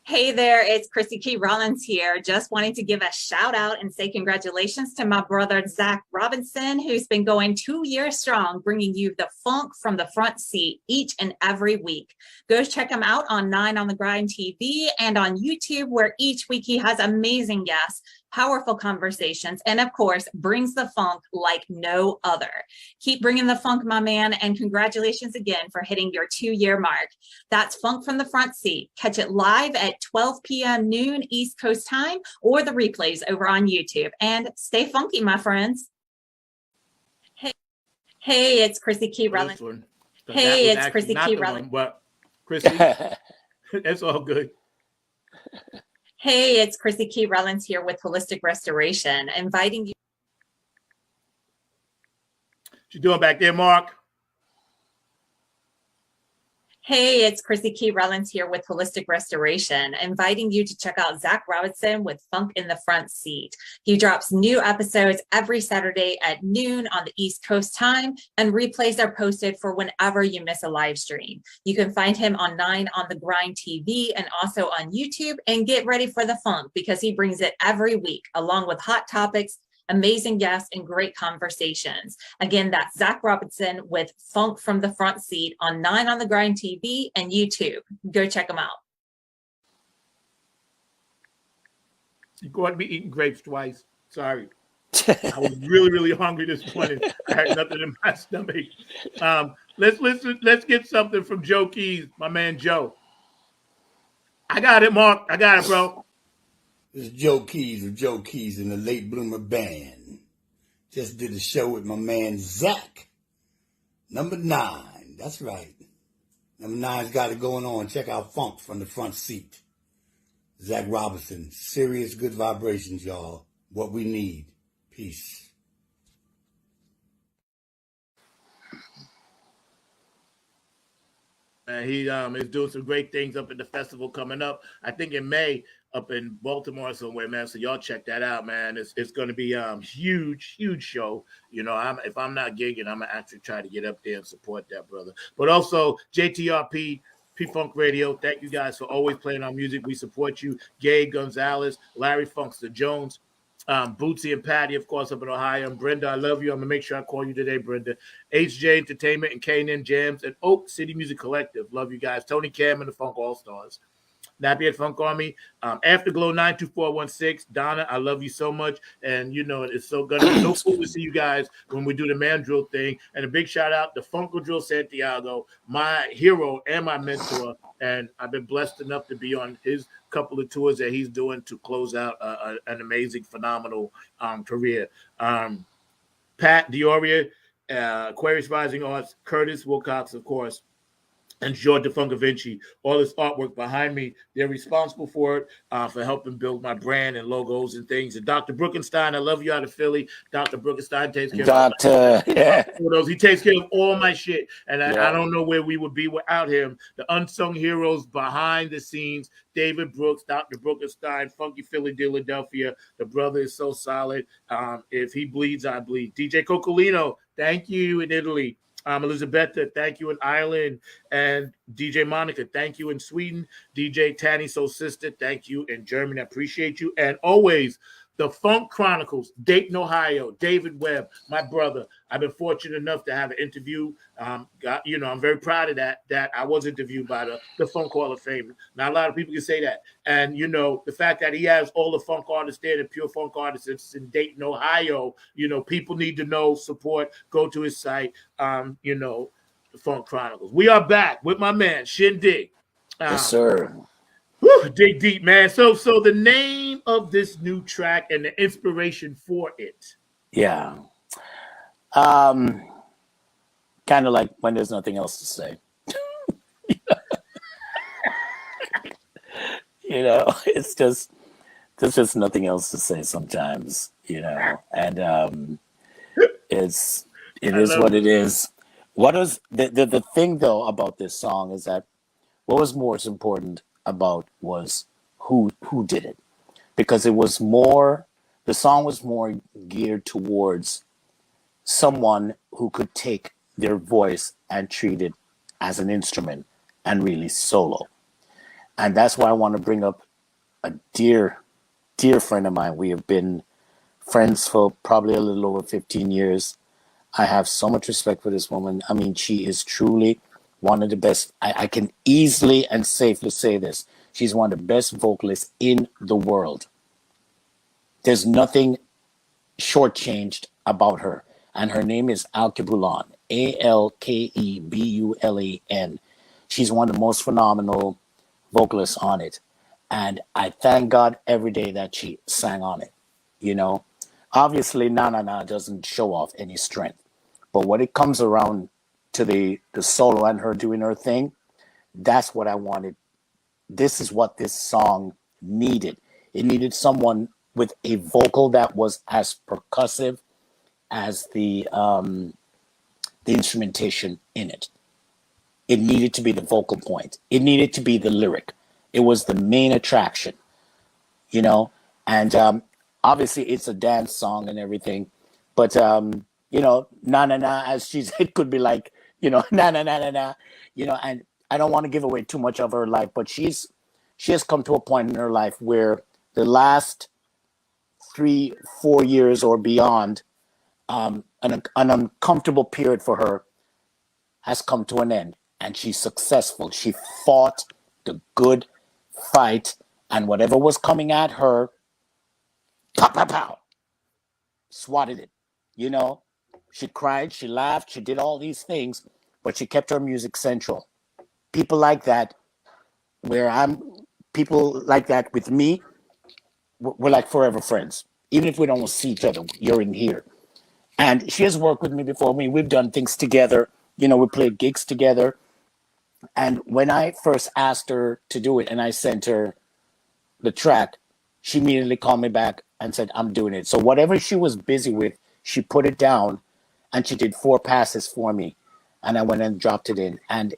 Hey there, it's Chrissy Key Rollins here. Just wanting to give a shout out and say congratulations to my brother, Zach Robinson, who's been going 2 years strong, bringing you the funk from the front seat each and every week. Go check him out on 9 on the Grind TV and on YouTube, where each week he has amazing guests, powerful conversations, and of course, brings the funk like no other. Keep bringing the funk, my man, and congratulations again for hitting your 2-year mark. That's Funk from the Front Seat. Catch it live at 12 p.m. noon East Coast time, or the replays over on YouTube. And stay funky, my friends. Hey, it's Chrissy Key Rollins. Hey, it's Chrissy Key Rollins. But Chrissy, it's all good. Hey, it's Chrissy Key Rollins here with Holistic Restoration, inviting you. What you doing back there, Mark? Hey, it's Chrissy Key Rollins here with Holistic Restoration, inviting you to check out Zach Robinson with Funk in the Front Seat. He drops new episodes every Saturday at noon on the East Coast time, and replays are posted for whenever you miss a live stream. You can find him on 9 on the Grind TV and also on YouTube, and get ready for the funk because he brings it every week along with hot topics, amazing guests, and great conversations. Again, that's Zach Robinson with Funk from the Front Seat on 9 on the Grind TV and YouTube. Go check them out. You caught me eating grapes twice. Sorry. I was really, really hungry this morning. I had nothing in my stomach. Let's get something from Joe Keys, my man Joe. I got it, Mark. I got it, bro. This is Joe Keys of Joe Keys and the Late Bloomer Band. Just did a show with my man Zach. Number 9. That's right. Number 9's got it going on. Check out Funk from the Front Seat. Zach Robinson. Serious good vibrations, y'all. What we need. Peace. He is doing some great things up at the festival coming up. I think in May up in Baltimore somewhere, man. So y'all check that out, man. It's going to be huge show. You know, if I'm not gigging, I'm gonna actually try to get up there and support that brother. But also JTRP. P-Funk Radio, thank you guys for always playing our music. We support you. Gabe Gonzalez, Larry Funkster Jones, Bootsy and Patty, of course, up in Ohio. And Brenda, I love you. I'm going to make sure I call you today, Brenda. HJ Entertainment and K&N Jams and Oak City Music Collective. Love you guys. Tony Cam and the Funk All-Stars. Nappy at Funk Army. Afterglow 92416. Donna, I love you so much. And, you know, it's so going to be so cool to see you guys when we do the man drill thing. And a big shout out to Funko Drill Santiago, my hero and my mentor. And I've been blessed enough to be on his couple of tours that he's doing to close out an amazing, phenomenal career. Pat Dioria, Aquarius Rising Arts, Curtis Wilcox, of course, and George DeFuncovinci, all this artwork behind me. They're responsible for it, for helping build my brand and logos and things. And Dr. Brookenstein, I love you out of Philly. Dr. Brookenstein takes care of he takes care of all my shit. And I don't know where we would be without him. The unsung heroes behind the scenes, David Brooks, Dr. Brookenstein, Funky Philly, Philadelphia. The brother is so solid. If he bleeds, I bleed. DJ Coccolino, thank you in Italy. Elizabeth, thank you in Ireland. And DJ Monica, thank you in Sweden. DJ Tanny Soul Sister, thank you in Germany. I appreciate you. And always, the Funk Chronicles, Dayton, Ohio, David Webb, my brother. I've been fortunate enough to have an interview. I'm very proud of that I was interviewed by the Funk Hall of Fame. Not a lot of people can say that. And, you know, the fact that he has all the funk artists there, the pure funk artists in Dayton, Ohio, you know, people need to know, support, go to his site, the Funk Chronicles. We are back with my man, Shyn Digg. Yes, sir. Whew, dig deep, man. So the name of this new track and the inspiration for it. Yeah. Kind of like when there's nothing else to say. You know, it's just there's just nothing else to say sometimes, you know. And it is what it is. What was the thing though about this song is that what was most important about was who did it, because the song was more geared towards someone who could take their voice and treat it as an instrument and really solo. And that's why I want to bring up a dear friend of mine. We have been friends for probably a little over 15 years. I have so much respect for this woman. I mean, she is truly one of the best. I can easily and safely say this. She's one of the best vocalists in the world. There's nothing shortchanged about her. And her name is Alkebulan, Alkebulan. She's one of the most phenomenal vocalists on it. And I thank God every day that she sang on it. You know, obviously, Na Na Na doesn't show off any strength. But when it comes around to the solo and her doing her thing. That's what I wanted. This is what this song needed. It needed someone with a vocal that was as percussive as the instrumentation in it. It needed to be the vocal point. It needed to be the lyric. It was the main attraction, you know. And obviously, it's a dance song and everything, but you know, na na na, as she's, it could be like, you know, na na na na na, you know. And I don't want to give away too much of her life, but she has come to a point in her life where the last 3-4 years or beyond, an uncomfortable period for her has come to an end, and she's successful. She fought the good fight, and whatever was coming at her, pow, pow, pow, swatted it. You know, she cried, she laughed, she did all these things, but she kept her music central. People like that, people like that with me, we're like forever friends. Even if we don't see each other, you're in here. And she has worked with me before. We've done things together. You know, we played gigs together. And when I first asked her to do it and I sent her the track, she immediately called me back and said, I'm doing it. So whatever she was busy with, she put it down and she did 4 passes for me. And I went and dropped it in. And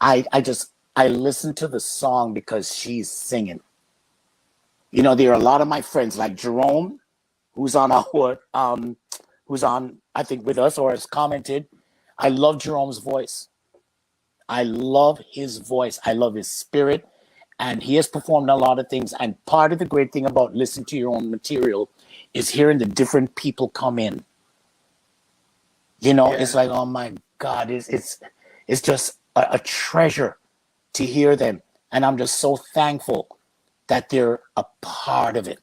I listened to the song because she's singing. You know, there are a lot of my friends like Jerome, who's on I think with us or has commented. I love Jerome's voice. I love his voice. I love his spirit. And he has performed a lot of things. And part of the great thing about listening to your own material is hearing the different people come in. You know, it's like, oh my God, it's just a treasure to hear them. And I'm just so thankful that they're a part of it.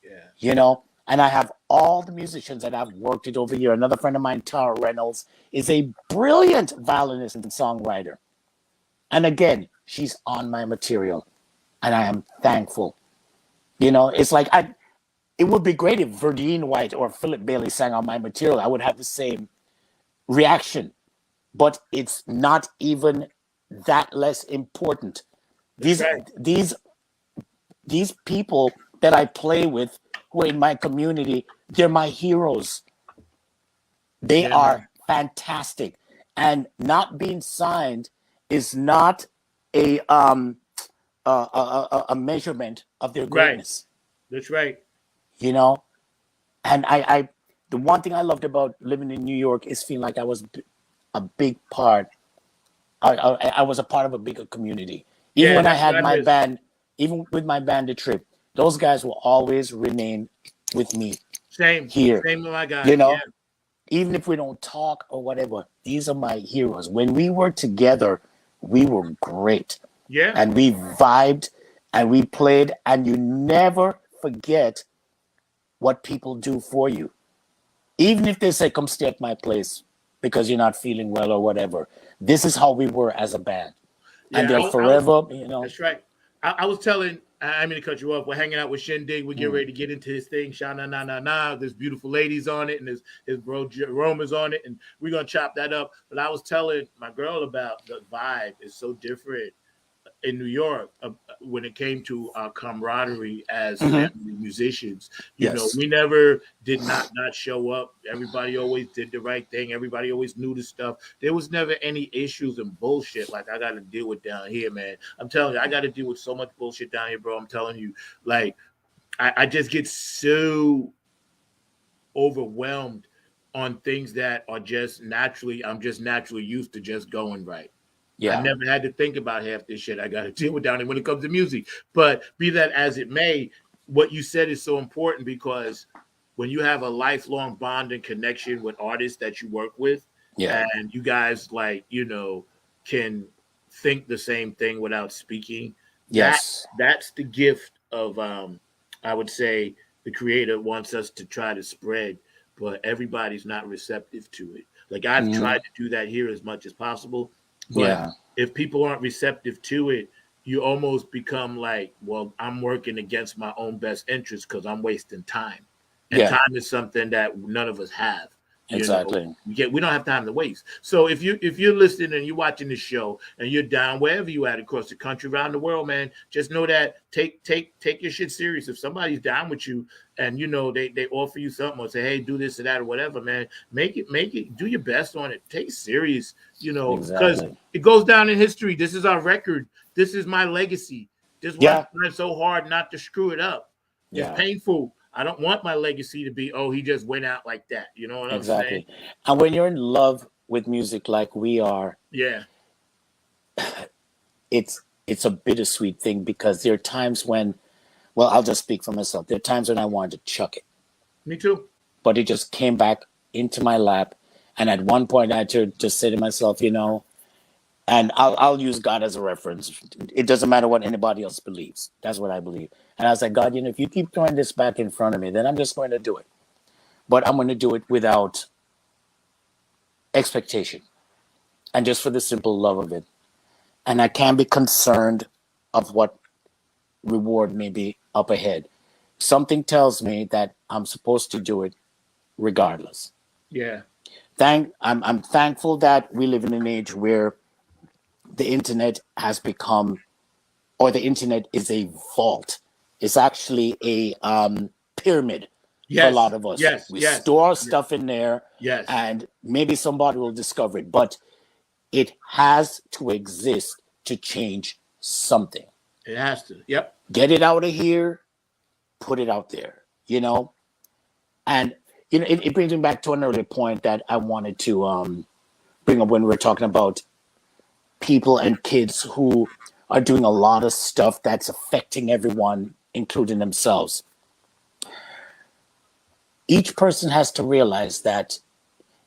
Yeah. You know, and I have all the musicians that I've worked with over here. Another friend of mine, Tara Reynolds, is a brilliant violinist and songwriter. And again, she's on my material, and I am thankful. You know, it's like it would be great if Verdine White or Philip Bailey sang on my material. I would have the same reaction, but it's not even that less important. That's These right. these people that I play with who are in my community, they're my heroes. They Yeah, are man. fantastic. And not being signed is not a a measurement of their Right. greatness, That's right. you know. And I the one thing I loved about living in New York is feeling like I was a big part. I was a part of a bigger community. Even Yeah, when I that's what had I my miss. band, even with my band, The Trip, those guys will always remain with me Same. here. Same with my You guys. Yeah. know, even if we don't talk or whatever, these are my heroes. When we were together, we were great. Yeah. And we vibed and we played, and you never forget what people do for you. Even if they say, come stay at my place because you're not feeling well or whatever. This is how we were as a band. And Yeah. they're I was. forever, you know. That's right. I was telling. I mean to cut you off. We're hanging out with Shyn Digg. We get Mm, ready to get into his thing. Sha na na na na. There's beautiful ladies on it, and his bro Jerome is on it, and we're gonna chop that up. But I was telling my girl about the vibe is so different in New York when it came to our camaraderie as mhm. family musicians. You know, Yes. we never did not show up. Everybody always did the right thing. Everybody always knew the stuff. There was never any issues and bullshit like I got to deal with down here, man. I'm telling you, I got to deal with so much bullshit down here, bro. I'm telling you, like I just get so overwhelmed on things that are just naturally, I'm just naturally used to just going right. I Yeah. never had to think about half this shit I got to deal with down there when it comes to music. But be that as it may, what you said is so important because when you have a lifelong bond and connection with artists that you work with, Yeah. and you guys like can think the same thing without speaking, that Yes. that's the gift of I would say the creator wants us to try to spread, but everybody's not receptive to it. Like I've Mm, tried to do that here as much as possible, but yeah. if people aren't receptive to it, you almost become like, well, I'm working against my own best interest because I'm wasting time. And Yeah. time is something that none of us have. Exactly. We don't have time to waste. So if you're listening and you're watching this show and you're down wherever you at across the country, around the world, man, just know that take your shit serious. If somebody's down with you and they offer you something or say, hey, do this or that or whatever, man, make it, do your best on it. Take it serious, because Exactly. it goes down in history. This is our record. This is my legacy. This is why I'm Yeah. trying so hard not to screw it up. It's Yeah. painful. I don't want my legacy to be, oh, he just went out like that. You know what I'm saying? Exactly. And when you're in love with music like we are, Yeah. it's a bittersweet thing because there are times when, well, I'll just speak for myself. There are times when I wanted to chuck it, Me too. but it just came back into my lap. And at one point, I had to just say to myself, and I'll use God as a reference. It doesn't matter what anybody else believes. That's what I believe. And I was like, God, if you keep throwing this back in front of me, then I'm just going to do it. But I'm going to do it without expectation and just for the simple love of it. And I can't be concerned of what reward may be up ahead. Something tells me that I'm supposed to do it regardless. Yeah. I'm thankful that we live in an age where the internet has become, or the internet is a vault. It's actually a pyramid for a lot Yes. of us. Yes. We Yes. store stuff in there, Yes. and maybe somebody will discover it, but it has to exist to change something. It has to. Yep. Get it out of here, put it out there, And it brings me back to an earlier point that I wanted to bring up when we were talking about people and kids who are doing a lot of stuff that's affecting everyone, including themselves. Each person has to realize that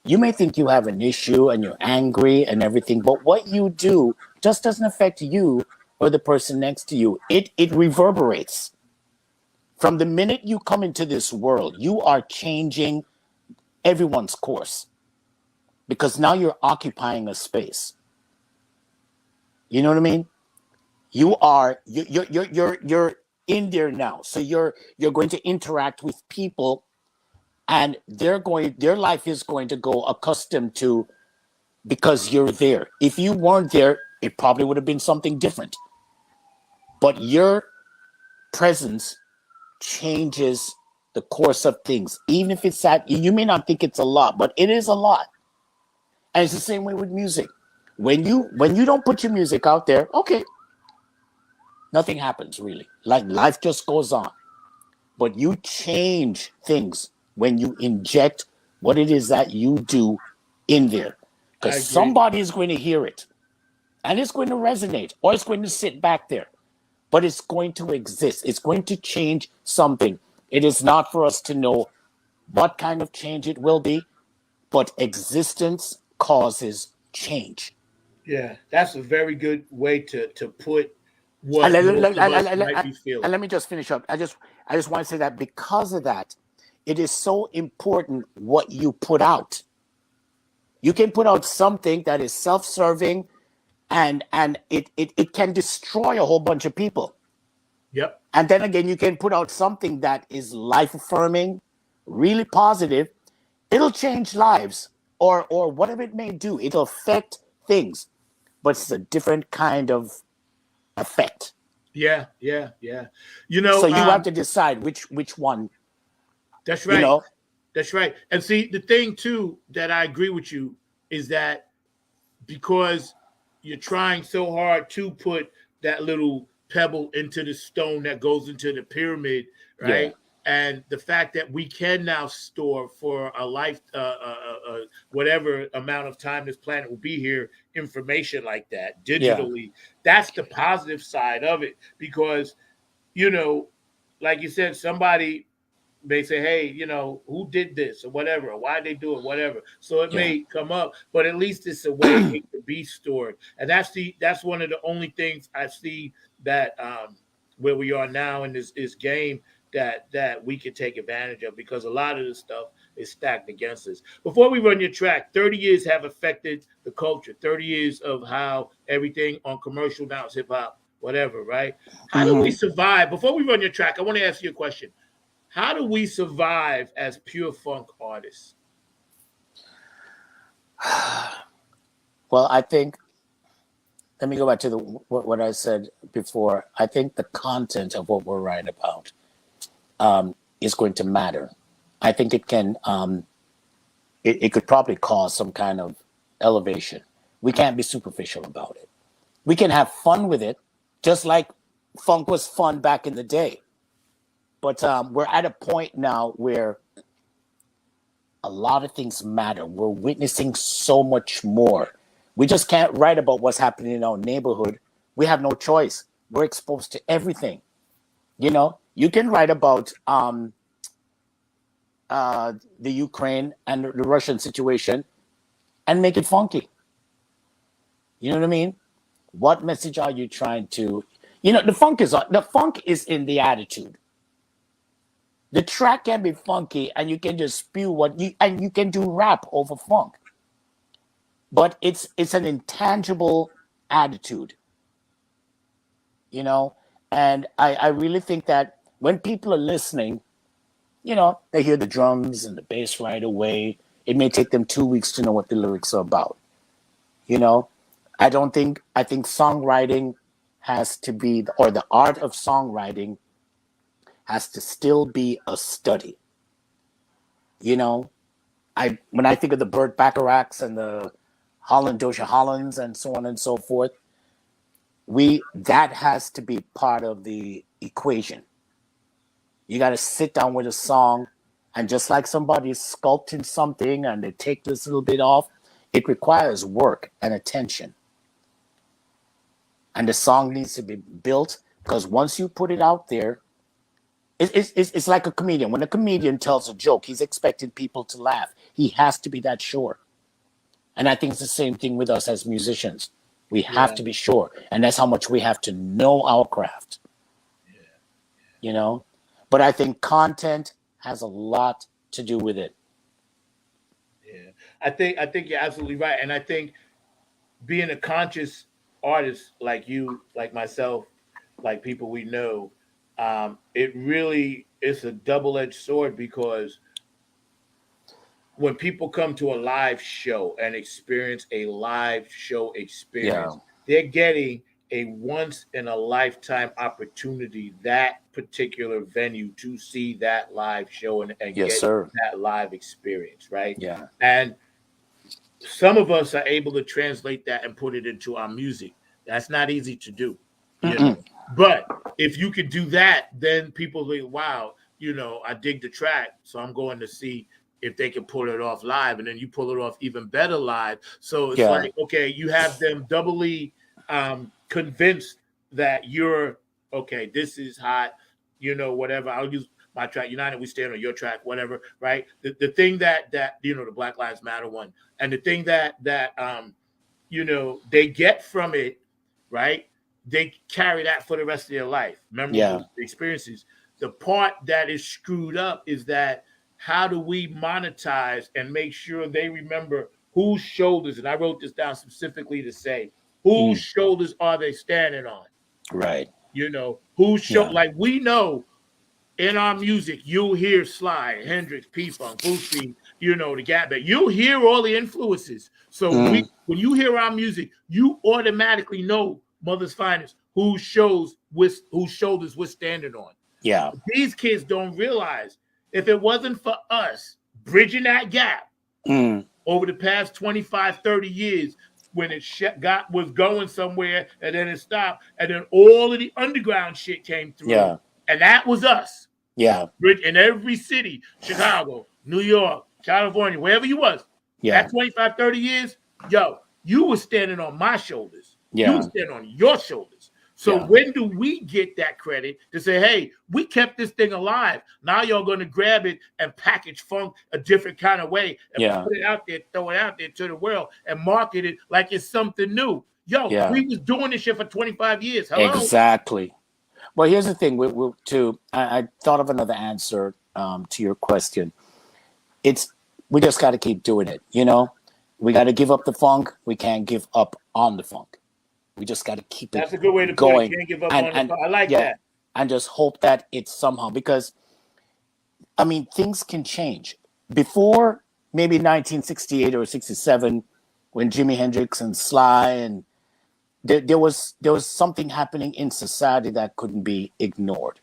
you may think you have an issue and you're angry and everything, but what you do just doesn't affect you or the person next to you. It reverberates. From the minute you come into this world, you are changing everyone's course because now you're occupying a space. You know what I mean? You're in there now. So you're going to interact with people, and their life is going to go accustomed to, because you're there. If you weren't there, it probably would have been something different. But your presence changes the course of things. Even if it's that, you may not think it's a lot, but it is a lot. And it's the same way with music. When you don't put your music out there, okay, nothing happens really. Like life just goes on. But you change things when you inject what it is that you do in there. I Because agree. somebody is going to hear it. And it's going to resonate, or it's going to sit back there. But it's going to exist. It's going to change something. It is not for us to know what kind of change it will be, but existence causes change. Yeah. That's a very good way to put And what let, most let- of and- us and- might and- be and feeling. let me just finish up. I just want to say that because of that, it is so important what you put out. You can put out something that is self-serving, and it can destroy a whole bunch of people. Yep. And then again, you can put out something that is life affirming, really positive. It'll change lives, or whatever it may do. It'll affect things, but it's a different kind of effect. Yeah. Yeah. Yeah. So you have to decide which one, That's you right. know. That's right. And see, the thing too that I agree with you is that because you're trying so hard to put that little pebble into the stone that goes into the pyramid, Yeah, right? And the fact that we can now store for a life, whatever amount of time this planet will be here, information like that yeah, digitally, that's the positive side of it. Because, you know, like you said, somebody they say, hey, who did this or whatever, or why they do it, whatever. So it yeah. may come up, but at least it's a way it can be stored. And that's one of the only things I see that where we are now in this game that we can take advantage of, because a lot of this stuff is stacked against us. Before we run your track, 30 years have affected the culture. 30 years of how everything on commercial now is hip hop, whatever, right? How do we Hmm. survive? Before we run your track, I want to ask you a question. How do we survive as pure funk artists? Well, I think, let me go back to what I said before. I think the content of what we're writing about is going to matter. I think it can, it could probably cause some kind of elevation. We can't be superficial about it. We can have fun with it, just like funk was fun back in the day. But we're at a point now where a lot of things matter. We're witnessing so much more. We just can't write about what's happening in our neighborhood. We have no choice. We're exposed to everything. You know, you can write about the Ukraine and the Russian situation and make it funky. You know what I mean? What message are you trying to? You know, the funk is in the attitude. The track can be funky, and you can just spew and you can do rap over funk. But it's an intangible attitude, you know. And I really think that when people are listening, you know, they hear the drums and the bass right away. It may take them 2 weeks to know what the lyrics are about. You know, I think songwriting has to be, or the art of songwriting has to still be a study. You know, when I think of the Burt Bacharachs and the Dosha Hollands and so on and so forth, that has to be part of the equation. You got to sit down with a song, and just like somebody is sculpting something and they take this little bit off, it requires work and attention. And the song needs to be built, because once you put it out there, it's like a comedian. When a comedian tells a joke, he's expecting people to laugh. He has to be that sure. And I think it's the same thing with us as musicians. We have to be sure. And that's how much we have to know our craft. Yeah. You know? But I think content has a lot to do with it. Yeah. I think you're absolutely right. And I think being a conscious artist like you, like myself, like people we know, it really is a double-edged sword, because when people come to a live show and experience a live show experience, they're getting a once in a lifetime opportunity, that particular venue, to see that live show and get that live experience, right? Yeah. And some of us are able to translate that and put it into our music. That's not easy to do, you know. But if you could do that, then people think, wow, you know, I dig the track, so I'm going to see if they can pull it off live, and then you pull it off even better live. So it's like, okay, you have them doubly convinced that you're okay, this is hot, you know, whatever. I'll use my track, United We Stand, on your track, whatever, right? The thing that you know, the Black Lives Matter one, and the thing that you know, they get from it, right? They carry that for the rest of their life, memorable experiences. The part that is screwed up is that, how do we monetize and make sure they remember whose shoulders, and I wrote this down specifically to say, whose shoulders are they standing on? Right. You know, like we know in our music, you'll hear Sly, Hendrix, P-Funk, Bootsy, you know, the Gap Band. You'll hear all the influences. So when you hear our music, you automatically know Mother's Finest, whose shoulders we're standing on. Yeah. These kids don't realize, if it wasn't for us bridging that gap over the past 25, 30 years, when it was going somewhere and then it stopped, and then all of the underground shit came through, and that was us. Yeah. In every city, Chicago, New York, California, wherever you was, that 25, 30 years, yo, you were standing on my shoulders. You were standing on your shoulders. So when do we get that credit to say, hey, we kept this thing alive. Now y'all going to grab it and package funk a different kind of way and put it out there, throw it out there to the world and market it like it's something new. Yo, we was doing this shit for 25 years. Hello? Exactly. Well, here's the thing. I thought of another answer to your question. We just got to keep doing it. You know, we got to give up the funk. We can't give up on the funk. We just got to keep That's it a good way to going. Put it. Can't give up on the funk. I like that. And just hope that it's somehow, because, I mean, things can change. Before maybe 1968 or 67, when Jimi Hendrix and Sly, and there was something happening in society that couldn't be ignored.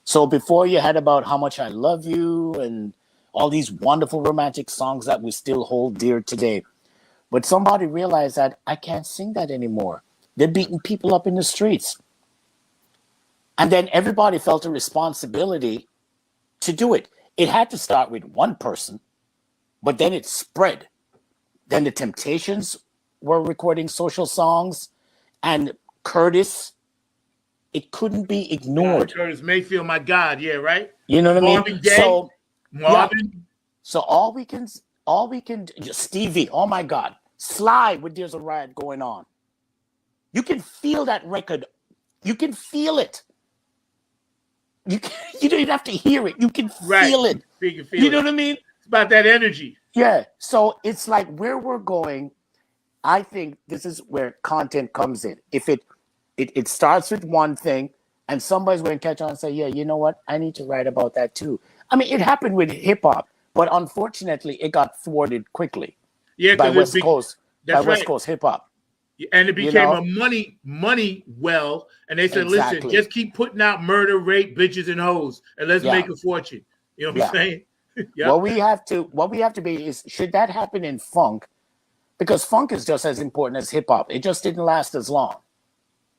So before you had about How Much I Love You and all these wonderful romantic songs that we still hold dear today. But somebody realized that I can't sing that anymore. They're beating people up in the streets. And then everybody felt a responsibility to do it. It had to start with one person, but then it spread. Then the Temptations were recording social songs, and Curtis, it couldn't be ignored. Curtis Mayfield, my God, yeah, right? You know what I mean? Marvin Gaye, So, Marvin. yeah. So all we can, Stevie, oh my God, Sly with There's a Riot Going On. You can feel that record. You can feel it. You don't even have to hear it. You can feel it. You know what I mean? It's about that energy. Yeah. So it's like where we're going. I think this is where content comes in. If it starts with one thing and somebody's going to catch on and say, yeah, you know what? I need to write about that too. I mean, it happened with hip hop, but unfortunately it got thwarted quickly. Yeah, by West Coast hip hop. And it became a money well. And they said, listen, just keep putting out murder, rape, bitches, and hoes, and let's make a fortune. You know what I'm saying? Yep. What we have to be is, should that happen in funk? Because funk is just as important as hip hop. It just didn't last as long,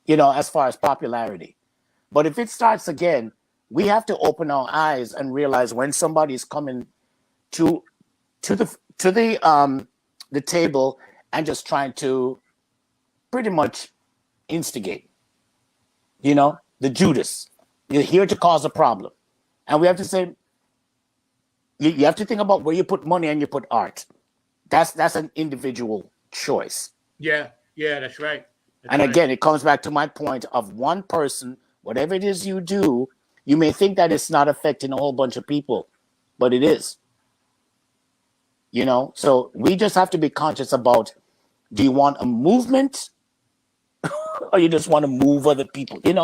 as far as popularity. But if it starts again, we have to open our eyes and realize when somebody's coming to the table and just trying to pretty much instigate, the Judas. You're here to cause a problem. And we have to say, you have to think about where you put money and you put art. That's an individual choice. Yeah, that's right. And again, it comes back to my point of one person, whatever it is you do, you may think that it's not affecting a whole bunch of people, but it is. So we just have to be conscious about, do you want a movement or you just want to move other people? It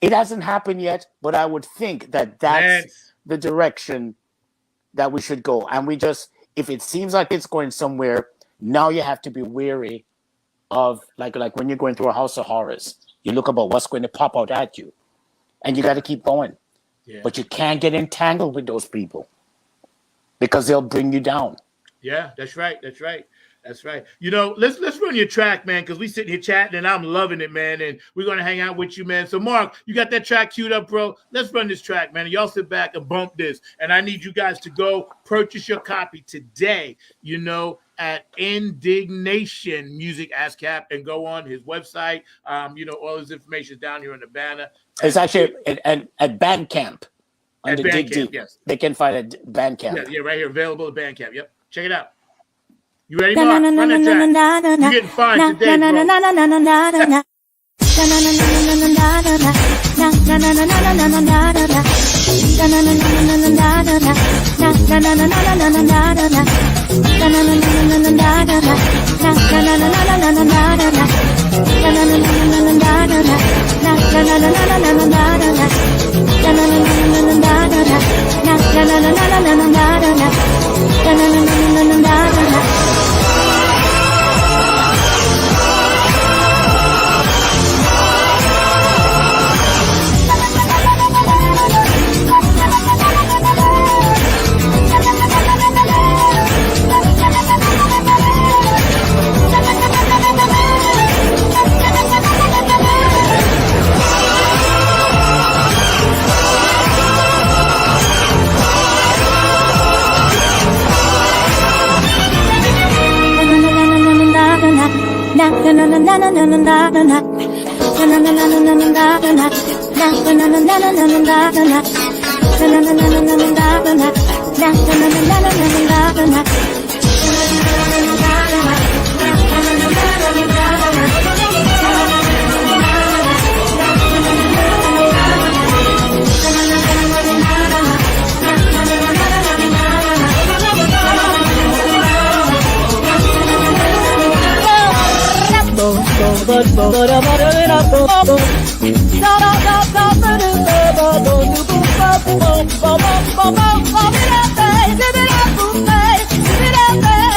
hasn't happened yet, but I would think that's the direction that we should go. And we just, if it seems like it's going somewhere, now you have to be wary of, like when you're going through a house of horrors, you look about what's going to pop out at you, and you got to keep going. Yeah. But you can't get entangled with those people because they'll bring you down. Yeah, that's right. Let's run your track, man, because we sitting here chatting and I'm loving it, man. And we're going to hang out with you, man. So, Mark, you got that track queued up, bro? Let's run this track, man. And y'all sit back and bump this. And I need you guys to go purchase your copy today, at Indignation Music ASCAP, and go on his website. All his information is down here in the banner. It's actually at Bandcamp. At Bandcamp, yes. They can find it at Bandcamp. Yeah, right here, available at Bandcamp. Yep. Check it out. You ready, Mark? Run that track. You're getting fined today, bro. Give it up,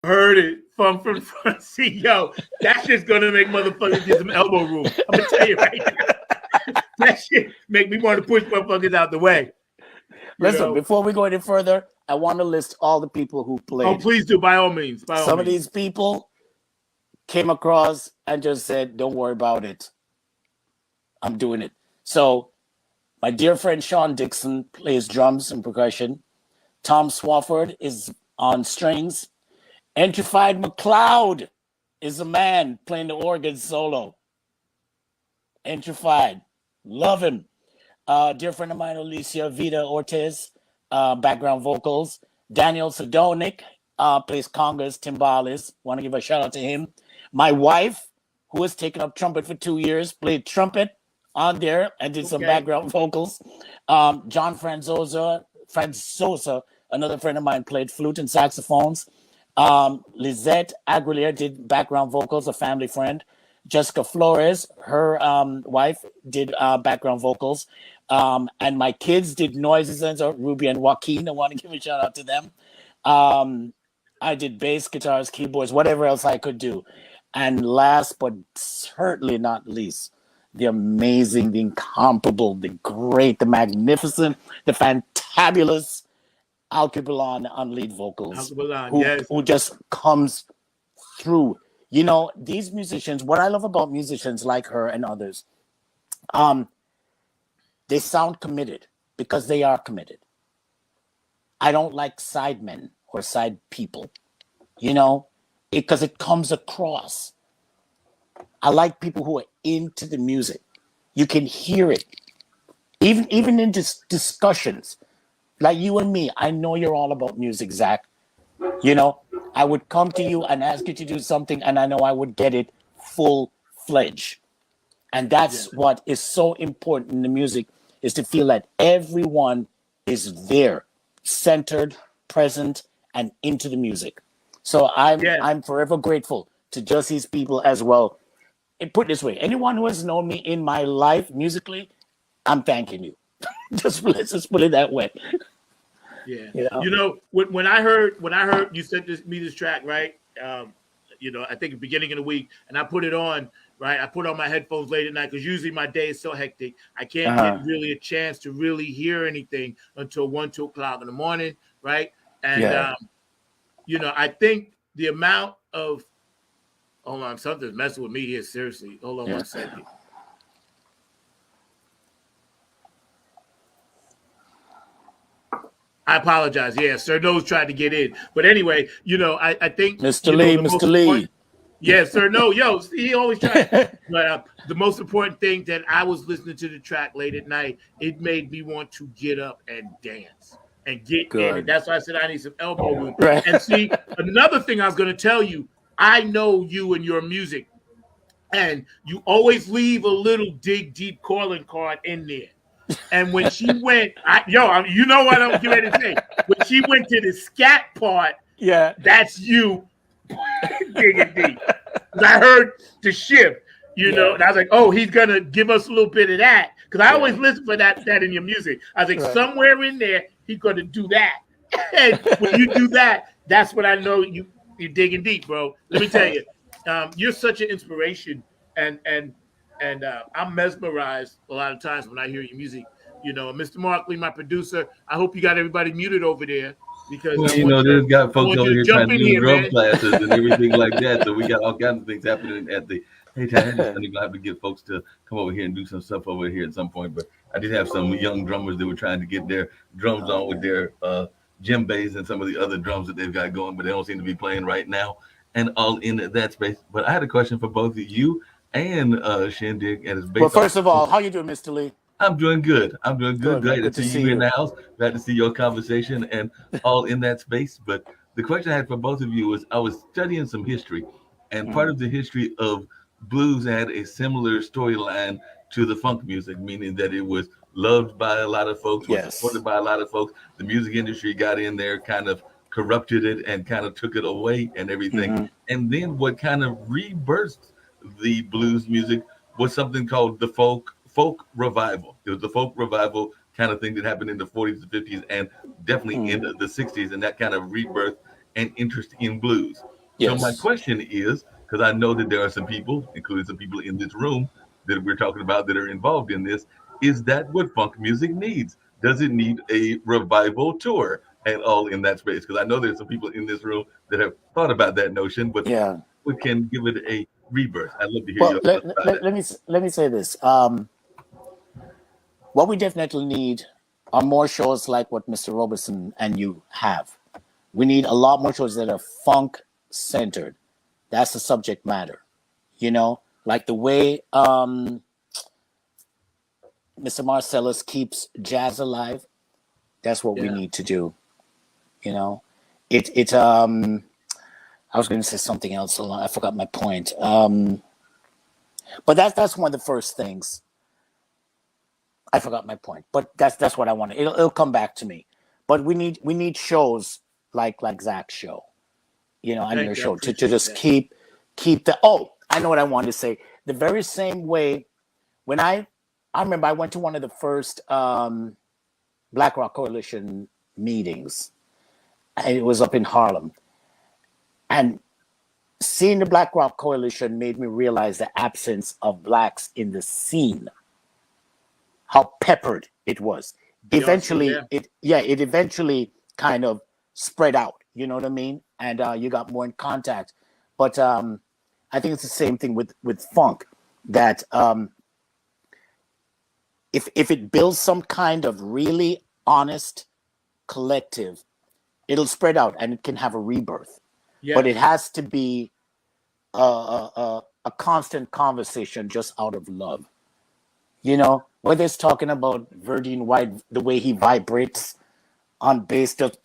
Heard it. Funk from the front seat. Yo, that shit's gonna make motherfuckers get some elbow room. I'm gonna tell you right now. That shit make me want to push motherfuckers out the way. Listen, before we go any further, I want to list all the people who played. Oh, please do, by all means. Some of these people came across and just said, don't worry about it. I'm doing it. So my dear friend Shyn Dixon plays drums and percussion. Tom Swafford is on strings. Entrified McLeod is a man playing the organ solo. Entrified. Love him. Dear friend of mine, Alicia Vida Ortiz, background vocals. Daniel Sadonik plays congas, timbales. Want to give a shout out to him. My wife, who has taken up trumpet for 2 years, played trumpet on there and did some background vocals. John Franzosa, another friend of mine, played flute and saxophones. Lizette Aguilera did background vocals, a family friend. Jessica Flores, her wife, did background vocals. And my kids did noises, and so Ruby and Joaquin. I want to give a shout out to them. I did bass, guitars, keyboards, whatever else I could do. And last but certainly not least, the amazing, the incomparable, the great, the magnificent, the fantabulous Alkebulan on lead vocals, who just comes through. You know, these musicians, what I love about musicians like her and others, they sound committed because they are committed. I don't like sidemen or side people, you know, because it comes across. I like people who are into the music. You can hear it. Even in discussions, like you and me, I know you're all about music, Zach. You know, I would come to you and ask you to do something, and I know I would get it full-fledged. And that's what is so important in the music, is to feel that everyone is there, centered, present, and into the music. So I'm forever grateful to just these people as well. And put it this way, anyone who has known me in my life musically, I'm thanking you. Let's just put it that way. Yeah. You know, when I heard you sent me this track, right? You know, I think at the beginning of the week, and I put it on, right? I put on my headphones late at night because usually my day is so hectic. I can't get really a chance to really hear anything until 1, 2 o'clock in the morning, right? And you know, I think the amount of hold on, something's messing with me here. Seriously. Hold on 1 second. I apologize. Yeah, Sir Nose tried to get in, but anyway, I think Mr. Lee, Mr. Lee. Yeah, Sir No, he always tries. But the most important thing that I was listening to the track late at night, it made me want to get up and dance and get in it. That's why I said I need some elbow room. Right. And see, another thing I was going to tell you, I know you and your music, and you always leave a little dig deep calling card in there. And when she went, you know what I'm getting ready to say. When she went to the scat part, yeah, that's you digging deep. I heard the shift, and I was like, oh, he's gonna give us a little bit of that, because I always listen for that in your music. I was like, somewhere in there, he's gonna do that. And when you do that, that's when I know you're digging deep, bro. Let me tell you, you're such an inspiration, and I'm mesmerized a lot of times when I hear your music. And Mr. Markley, my producer, I hope you got everybody muted over there. Because there's got folks over here trying to do drum classes and everything like that. So we got all kinds of things happening at the. Hey, I'm going to have to get folks to come over here and do some stuff over here at some point. But I did have some young drummers that were trying to get their drums on with their djembes and some of the other drums that they've got going, but they don't seem to be playing right now. And all in that space. But I had a question for both of you and Shyn Digg. And it's based well, first of all, how you doing, Mr. Lee? I'm doing good. Glad to see you in the house. Glad to see your conversation and all in that space. But the question I had for both of you was, I was studying some history, and part of the history of blues had a similar storyline to the funk music, meaning that it was loved by a lot of folks, was supported by a lot of folks. The music industry got in there, kind of corrupted it and kind of took it away and everything. And then what kind of rebirthed the blues music was something called the folk revival. It was the folk revival kind of thing that happened in the 40s and 50s and definitely in the 60s, and that kind of rebirth and interest in blues. So my question is, because I know that there are some people, including some people in this room that we're talking about that are involved in this, is that what funk music needs? Does it need a revival tour and all in that space? Because I know there's some people in this room that have thought about that notion, but we can give it a rebirth. I'd love to hear your thoughts about that. Let me say this. What we definitely need are more shows like what Mr. Robertson and you have. We need a lot more shows that are funk centered. That's the subject matter. Like the way Mr. Marcellus keeps jazz alive. That's what we need to do. I was going to say something else. I forgot my point. But that's one of the first things. I forgot my point, but that's what I wanted. It'll come back to me. But we need shows like Zach's show, on your show to just keep the. Oh, I know what I wanted to say. The very same way when I remember I went to one of the first Black Rock Coalition meetings, and it was up in Harlem, and seeing the Black Rock Coalition made me realize the absence of blacks in the scene. How peppered it was. Eventually, it eventually kind of spread out. You know what I mean? And you got more in contact. But I think it's the same thing with funk. That if it builds some kind of really honest collective, it'll spread out and it can have a rebirth. Yeah. But it has to be a constant conversation just out of love. Whether it's talking about Verdine White, the way he vibrates on bass, just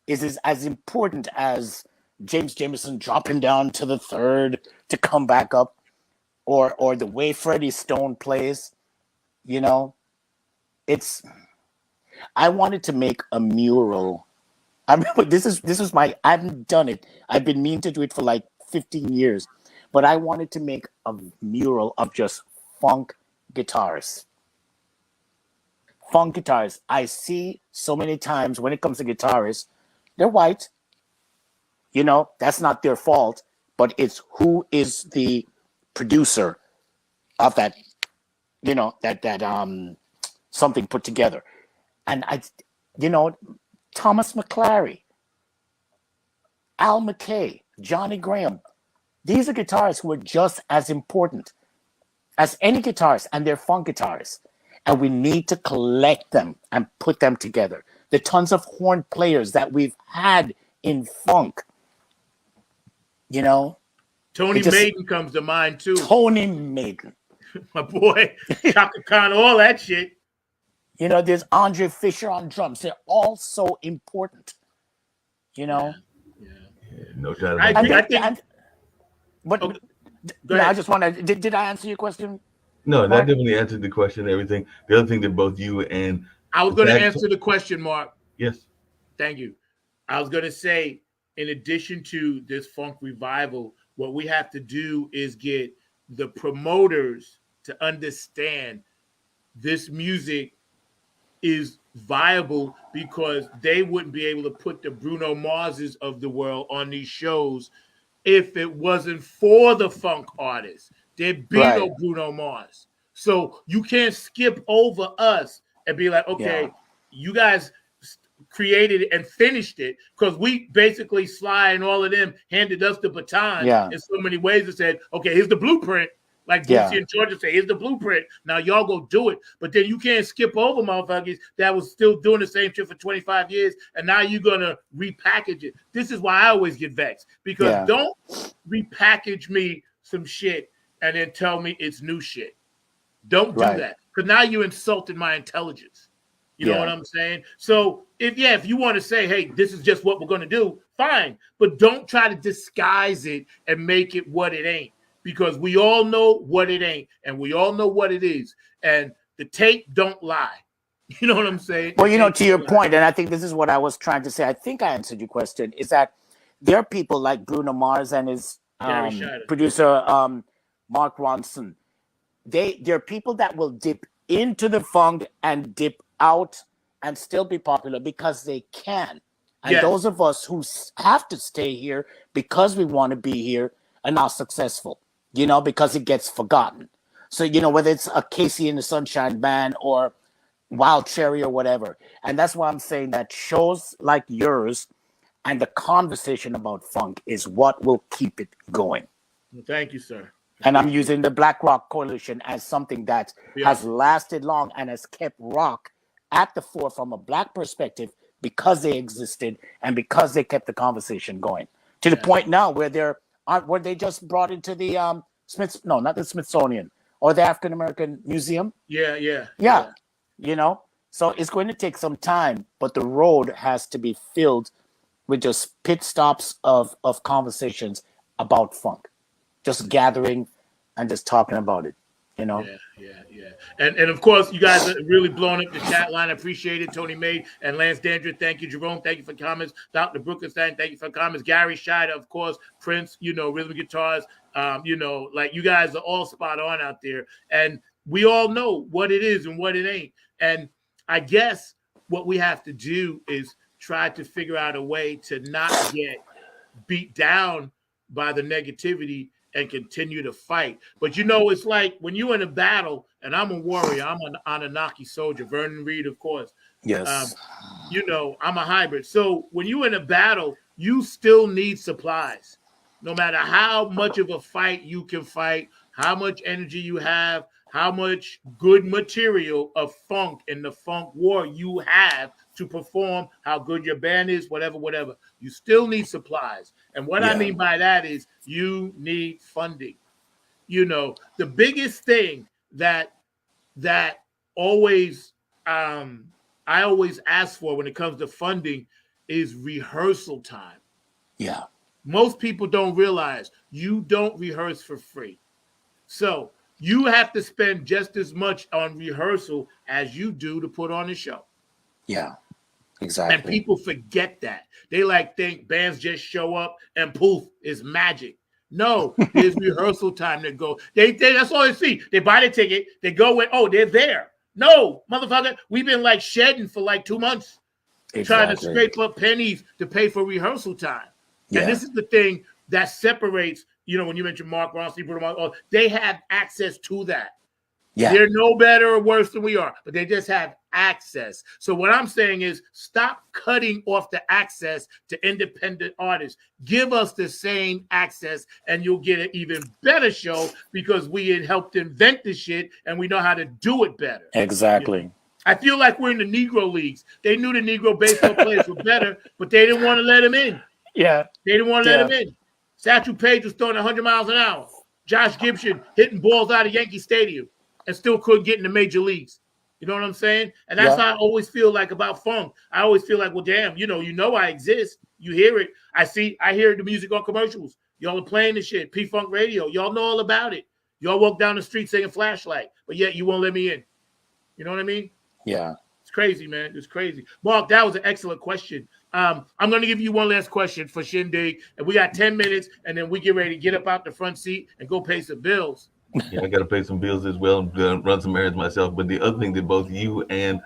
is as important as James Jamerson dropping down to the third to come back up, or the way Freddie Stone plays. I wanted to make a mural. I remember this is my. I haven't done it. I've been meaning to do it for like 15 years, but I wanted to make a mural of just funk guitarists. Funk guitarists. I see so many times when it comes to guitarists, they're white. That's not their fault, but it's who is the producer of that, that something put together. And Thomas McClary, Al McKay, Johnny Graham. These are guitarists who are just as important as any guitarist, and they're funk guitarists. and we need to collect them and put them together. The tons of horn players that we've had in funk, you know. Tony Maiden comes to mind too. Tony Maiden, my boy, Chaka Khan, all that shit. You know, there's Andre Fisher on drums. They're all so important. You know. Yeah. No doubt. I think. But okay. I just want to. Did I answer your question? No, that definitely answered the question. Everything. The other thing that both you and I was going to answer the question, Mark. Yes. Thank you. I was going to say, in addition to this funk revival, what we have to do is get the promoters to understand this music is viable, because they wouldn't be able to put the Bruno Marses of the world on these shows if it wasn't for the funk artists. There'd be no Bruno Mars. So you can't skip over us and be like, okay, you guys created it and finished it, because we basically, Sly and all of them handed us the baton in so many ways and said, okay, here's the blueprint. Like Bootsy and Georgia say, here's the blueprint. Now y'all go do it. But then you can't skip over motherfuckers that was still doing the same shit for 25 years, and now you're going to repackage it. This is why I always get vexed, because don't repackage me some shit and then tell me it's new shit. Don't do that, because now you insulted my intelligence. You know what I'm saying? So if you want to say, hey, this is just what we're going to do, fine. But don't try to disguise it and make it what it ain't, because we all know what it ain't, and we all know what it is. And the tape don't lie. You know what I'm saying? Well, you know, to your point, and I think this is what I was trying to say, I think I answered your question, is that there are people like Bruno Mars and his producer, Mark Ronson. They're people that will dip into the funk and dip out and still be popular because they can. And those of us who have to stay here because we want to be here are not successful, you know, because it gets forgotten. So, you know, whether it's a Casey and the Sunshine Band or Wild Cherry or whatever. And that's why I'm saying that shows like yours and the conversation about funk is what will keep it going. Well, thank you, sir. And I'm using the Black Rock Coalition as something that has lasted long and has kept rock at the fore from a Black perspective because they existed and because they kept the conversation going. To the point now where they just brought into the not the Smithsonian or the African American Museum. Yeah. You know, so it's going to take some time, but the road has to be filled with just pit stops of conversations about funk, just gathering and just talking about it, you know? Yeah. And of course, you guys are really blowing up the chat line. I appreciate it. Tony May and Lance Dandridge, thank you. Jerome, thank you for comments. Dr. Brookenstein, thank you for comments. Gary Scheider, of course. Prince, you know, rhythm guitars. You know, like you guys are all spot on out there. And we all know what it is and what it ain't. And I guess what we have to do is try to figure out a way to not get beat down by the negativity and continue to fight. But you know, it's like when you're in a battle, and I'm a warrior, I'm an Anunnaki soldier, Vernon Reed, of course. Yes. You know, I'm a hybrid. So when you're in a battle, you still need supplies. No matter how much of a fight you can fight, how much energy you have, how much good material of funk in the funk war you have to perform, how good your band is, whatever. You still need supplies. And what I mean by that is you need funding. You know, the biggest thing that always I always ask for when it comes to funding is rehearsal time. Yeah. Most people don't realize you don't rehearse for free. So you have to spend just as much on rehearsal as you do to put on a show. Yeah, exactly. And people forget that. They think bands just show up and poof, it's magic. No, there's rehearsal time to go. They that's all they see. They buy the ticket, they go in, oh, they're there. No, motherfucker, we've been shedding for 2 months, trying to scrape up pennies to pay for rehearsal time. Yeah. And this is the thing that separates, you know, when you mentioned Mark Ronson, Bruno Mars, they have access to that. Yeah. They're no better or worse than we are, but they just have access. So what I'm saying is stop cutting off the access to independent artists. Give us the same access and you'll get an even better show because we had helped invent the shit and we know how to do it better. Exactly. You know? I feel like we're in the Negro leagues. They knew the Negro baseball players were better, but they didn't want to let them in. Yeah. They didn't want to let him in. Satchel Paige was throwing 100 miles an hour. Josh Gibson hitting balls out of Yankee Stadium and still couldn't get in the major leagues. You know what I'm saying? And that's how I always feel like about funk. I always feel like, well, damn, you know I exist. You hear it. I hear the music on commercials. Y'all are playing the shit. P-Funk Radio. Y'all know all about it. Y'all walk down the street singing Flashlight, but yet you won't let me in. You know what I mean? Yeah. It's crazy, man. It's crazy. Mark, that was an excellent question. I'm going to give you one last question for Shyn Digg, and we got 10 minutes, and then we get ready to get up out the front seat and go pay some bills. Yeah, I got to pay some bills as well and run some errands myself. But the other thing that both you and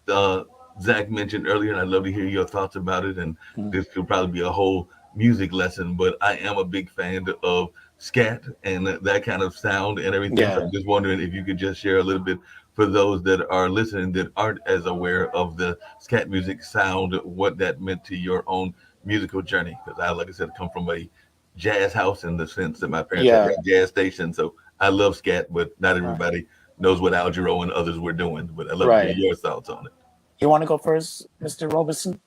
Zach mentioned earlier, and I'd love to hear your thoughts about it, and this could probably be a whole music lesson, but I am a big fan of scat and that kind of sound and everything. Yeah. So I'm just wondering if you could just share a little bit for those that are listening that aren't as aware of the scat music sound, what that meant to your own musical journey. Because I, like I said, come from a jazz house in the sense that my parents had a jazz station. So I love scat, but not everybody knows what Al Jarreau and others were doing. But I'd love to hear your thoughts on it. You want to go first, Mr. Robeson?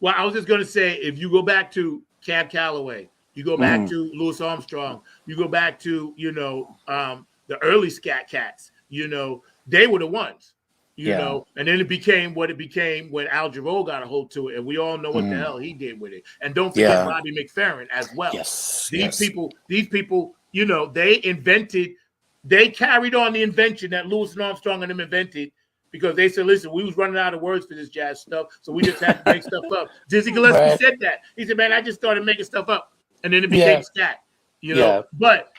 Well, I was just going to say, if you go back to Cab Calloway, you go back to Louis Armstrong, you go back to, the early scat cats, they were the ones, you know, and then it became what it became when Al Jarreau got a hold to it. And we all know what the hell he did with it. And don't forget Bobby McFerrin as well. These people, they carried on the invention that Louis Armstrong and them invented. Because they said, listen, we was running out of words for this jazz stuff, so we just had to make stuff up. Dizzy Gillespie said that. He said, man, I just started making stuff up. And then it became scat, But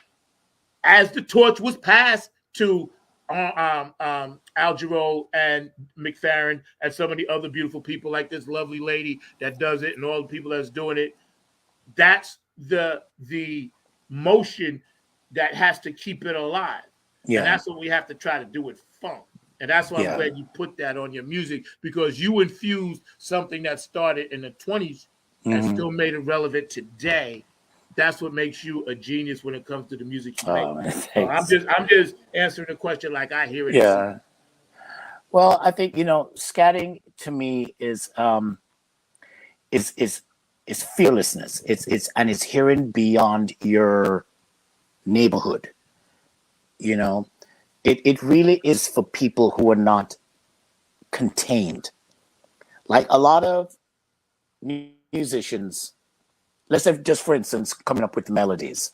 as the torch was passed to Al Jarreau and McFerrin and some of the other beautiful people like this lovely lady that does it and all the people that's doing it, that's the motion that has to keep it alive. And that's what we have to try to do with funk. And that's why I'm glad you put that on your music, because you infused something that started in the 20s and still made it relevant today. That's what makes you a genius when it comes to the music you make. So I'm just answering the question like I hear it. Yeah. Well, I think scatting to me is fearlessness. It's hearing beyond your neighborhood. It really is for people who are not contained. Like a lot of musicians, let's say just for instance, coming up with melodies.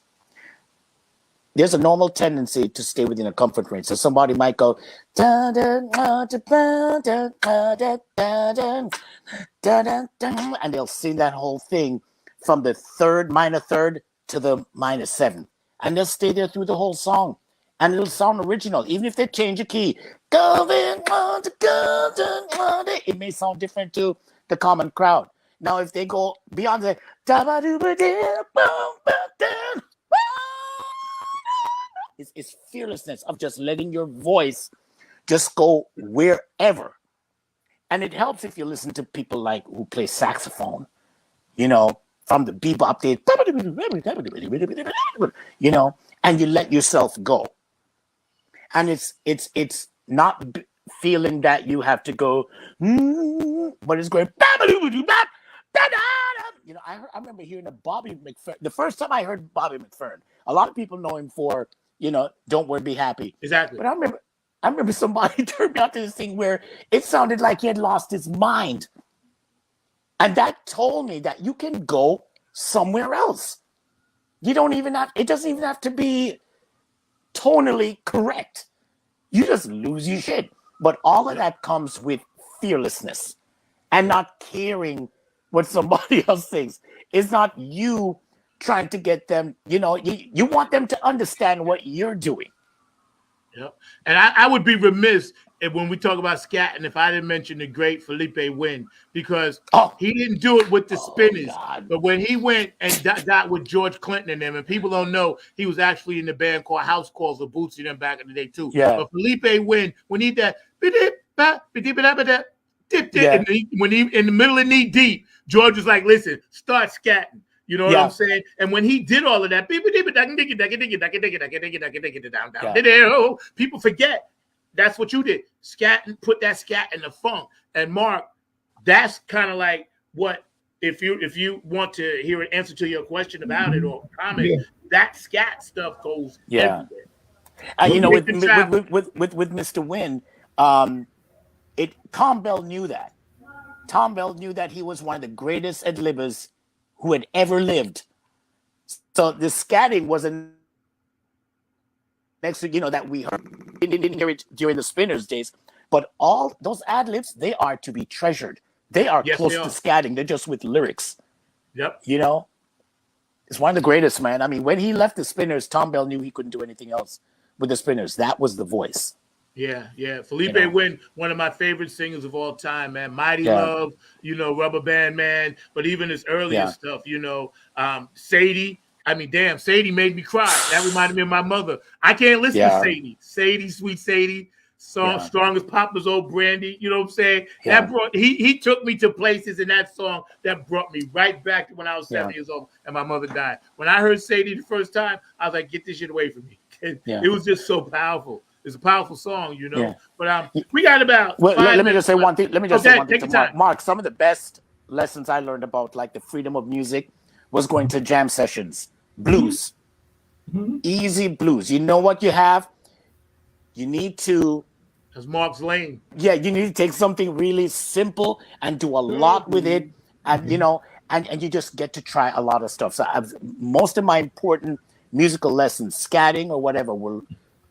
There's a normal tendency to stay within a comfort range. So somebody might go, da, da, da, da, da, da, da, da, da, da, and they'll sing that whole thing from the minor third to the minor 7. And they'll stay there through the whole song. And it'll sound original, even if they change a key. It may sound different to the common crowd. Now, if they go beyond the it's fearlessness of just letting your voice just go wherever. And it helps if you listen to people like who play saxophone, from the bebop day, and you let yourself go. And it's not feeling that you have to go, but it's going. I remember hearing a Bobby McFerrin. The first time I heard Bobby McFerrin, a lot of people know him for, Don't Worry, Be Happy. Exactly. But I remember somebody turned me out to this thing where it sounded like he had lost his mind, and that told me that you can go somewhere else. It doesn't even have to be tonally correct. You just lose your shit. But all of that comes with fearlessness and not caring what somebody else thinks. It's not you trying to get them, you want them to understand what you're doing. Yep. And I would be remiss if, when we talk about scatting, if I didn't mention the great Felipe Wynn, because he didn't do it with the Spinners, but when he went and got with George Clinton and them, and people don't know, he was actually in the band called House Calls with Bootsy them back in the day too. Yeah. But Felipe Wynn, when he did when he in the middle of Knee Deep, George was like, "Listen, start scatting." You know what I'm saying? And when he did all of that, people forget that's what you did. Scat, put that scat in the funk. And Mark, that's kind of like what, if you want to hear an answer to your question about it or comment, that scat stuff goes everywhere. And you know, with Mr. Wynn, Tom Bell knew that. Tom Bell knew that he was one of the greatest ad-libbers who had ever lived. So the scatting wasn't next to, that we heard. Didn't hear it during the Spinners days. But all those ad-libs, they are to be treasured. They are close to scatting. They're just with lyrics. Yep. It's one of the greatest, man. I mean, when he left the Spinners, Tom Bell knew he couldn't do anything else with the Spinners. That was the voice. Yeah. Felipe Wynn, one of my favorite singers of all time, man. Mighty Love, Rubber Band Man, but even his earlier stuff, Sadie. I mean, damn, Sadie made me cry. That reminded me of my mother. I can't listen to Sadie. Sadie, Sweet Sadie, Strong as Papa's Old Brandy. You know what I'm saying? Yeah. That brought he took me to places in that song that brought me right back to when I was 7 years old and my mother died. When I heard Sadie the first time, I was like, get this shit away from me. It was just so powerful. It's a powerful song, Yeah. But we got about. Let me just say one thing. To Mark. Some of the best lessons I learned about like the freedom of music was going to jam sessions, blues, easy blues. You know what you have? You need to. That's Mark's lane. Yeah, you need to take something really simple and do a lot with it, and and you just get to try a lot of stuff. So most of my important musical lessons, scatting or whatever, were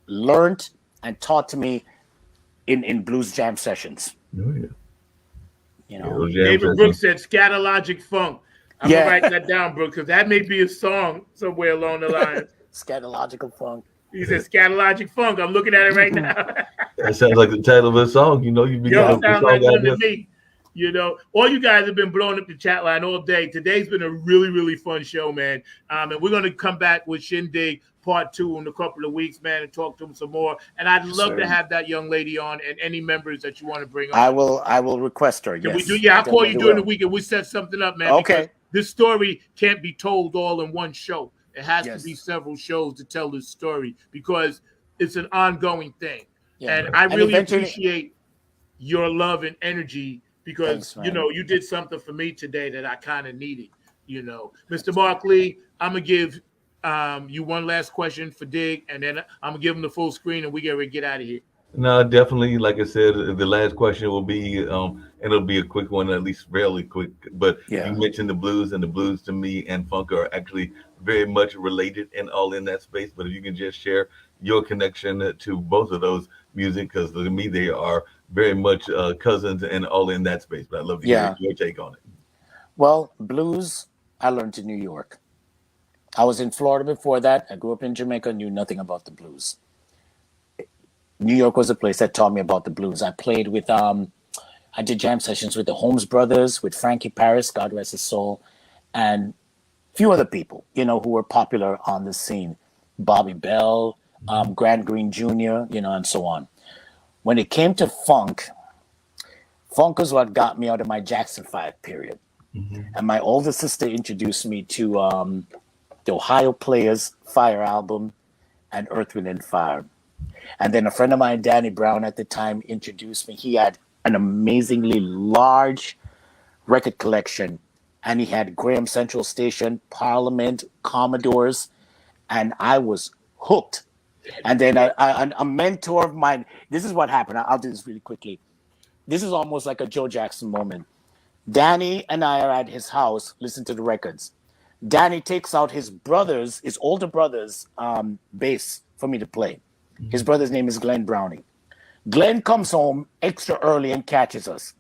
learned and taught to me in blues jam sessions. David Brooks said Scatologic Funk. I'm gonna write that down, Brooks, because that may be a song somewhere along the line. Scatological Funk. He said Scatologic Funk. I'm looking at it right now. That sounds like the title of a song. You've been sounds like one to me. All you guys have been blowing up the chat line all day. Today's been a really, really fun show, man. And we're going to come back with Shyn Digg Part 2 in a couple of weeks, man, and talk to him some more. And I'd love to have that young lady on and any members that you want to bring on. I will request her. Can we do? I'll call you during the week and we set something up, man. Okay. This story can't be told all in one show. It has to be several shows to tell this story because it's an ongoing thing. Yeah, and I really appreciate your love and energy because, thanks, you did something for me today that I kind of needed, Mr. Mark Lee, I'm going to give you one last question for Dig, and then I'm going to give him the full screen and we get ready to get out of here. No, definitely. Like I said, the last question will be, and it'll be a quick one, at least fairly quick. But you mentioned the blues, and the blues to me and funk are actually very much related and all in that space. But if you can just share your connection to both of those music, because to me they are very much cousins and all in that space. But I'd love to hear your take on it. Well, blues, I learned in New York. I was in Florida before that. I grew up in Jamaica, knew nothing about the blues. New York was a place that taught me about the blues. I played with, I did jam sessions with the Holmes Brothers, with Frankie Paris, God rest his soul, and a few other people, who were popular on the scene. Bobby Bell, Grant Green Jr., and so on. When it came to funk was what got me out of my Jackson 5 period. And my older sister introduced me to the Ohio Players Fire album and Earth, Wind and Fire. And then a friend of mine, Danny Brown, at the time introduced me. He had an amazingly large record collection, and he had Graham Central Station, Parliament, Commodores, and I was hooked. And then a mentor of mine, this is what happened. I'll do this really quickly. This is almost like a Joe Jackson moment. Danny and I are at his house, listening to the records. Danny takes out his older brother's bass for me to play. His brother's name is Glenn Browning. Glenn comes home extra early and catches us.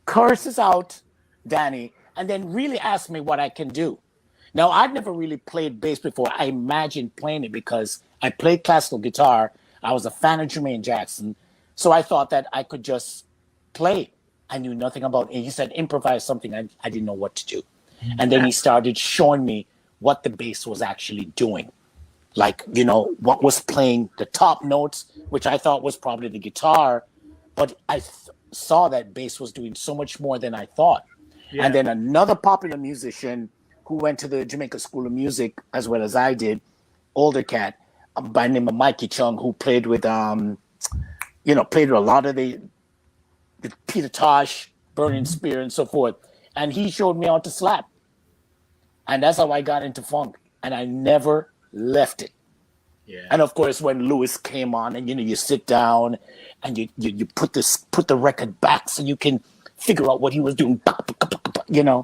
Curses out Danny, and then really asks me what I can do. Now, I'd never really played bass before. I imagined playing it because I played classical guitar. I was a fan of Jermaine Jackson. So I thought that I could just play. I knew nothing about it. He said, improvise something. I didn't know what to do. And then he started showing me what the bass was actually doing. Like, you know, what was playing the top notes, which I thought was probably the guitar. But I saw that bass was doing so much more than I thought. Yeah. And then another popular musician who went to the Jamaica School of Music, as well as I did, older cat, by the name of Mikey Chung, who played with, played with a lot of the Peter Tosh, Burning Spear, and so forth. And he showed me how to slap. And that's how I got into funk. And I never left it. Yeah. And of course, when Lewis came on, and you sit down and you put the record back so you can figure out what he was doing, Yeah.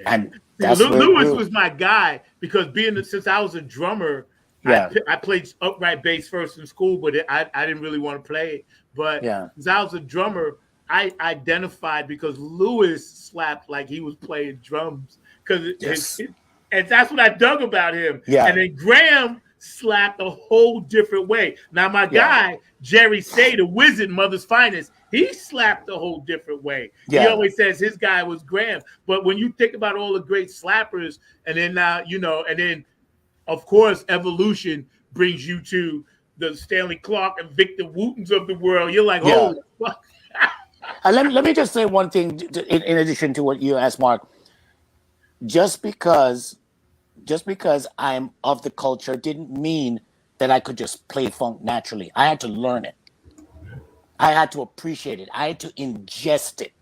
And that's Lewis was my guy, because since I was a drummer, yeah. I played upright bass first in school, but I didn't really want to play it. But since I was a drummer, I identified, because Lewis slapped like he was playing drums, and that's what I dug about him. Yeah. And then Graham slapped a whole different way. Now my guy Jerry Say, the Wizard, Mother's Finest, he slapped a whole different way. Yeah. He always says his guy was Graham. But when you think about all the great slappers, and then now and then of course Evolution brings you to the Stanley Clarke and Victor Wootens of the world. You're like, holy fuck. Let me just say one thing in addition to what you asked, Mark. Just because I'm of the culture didn't mean that I could just play funk naturally. I had to learn it. I had to appreciate it. I had to ingest it.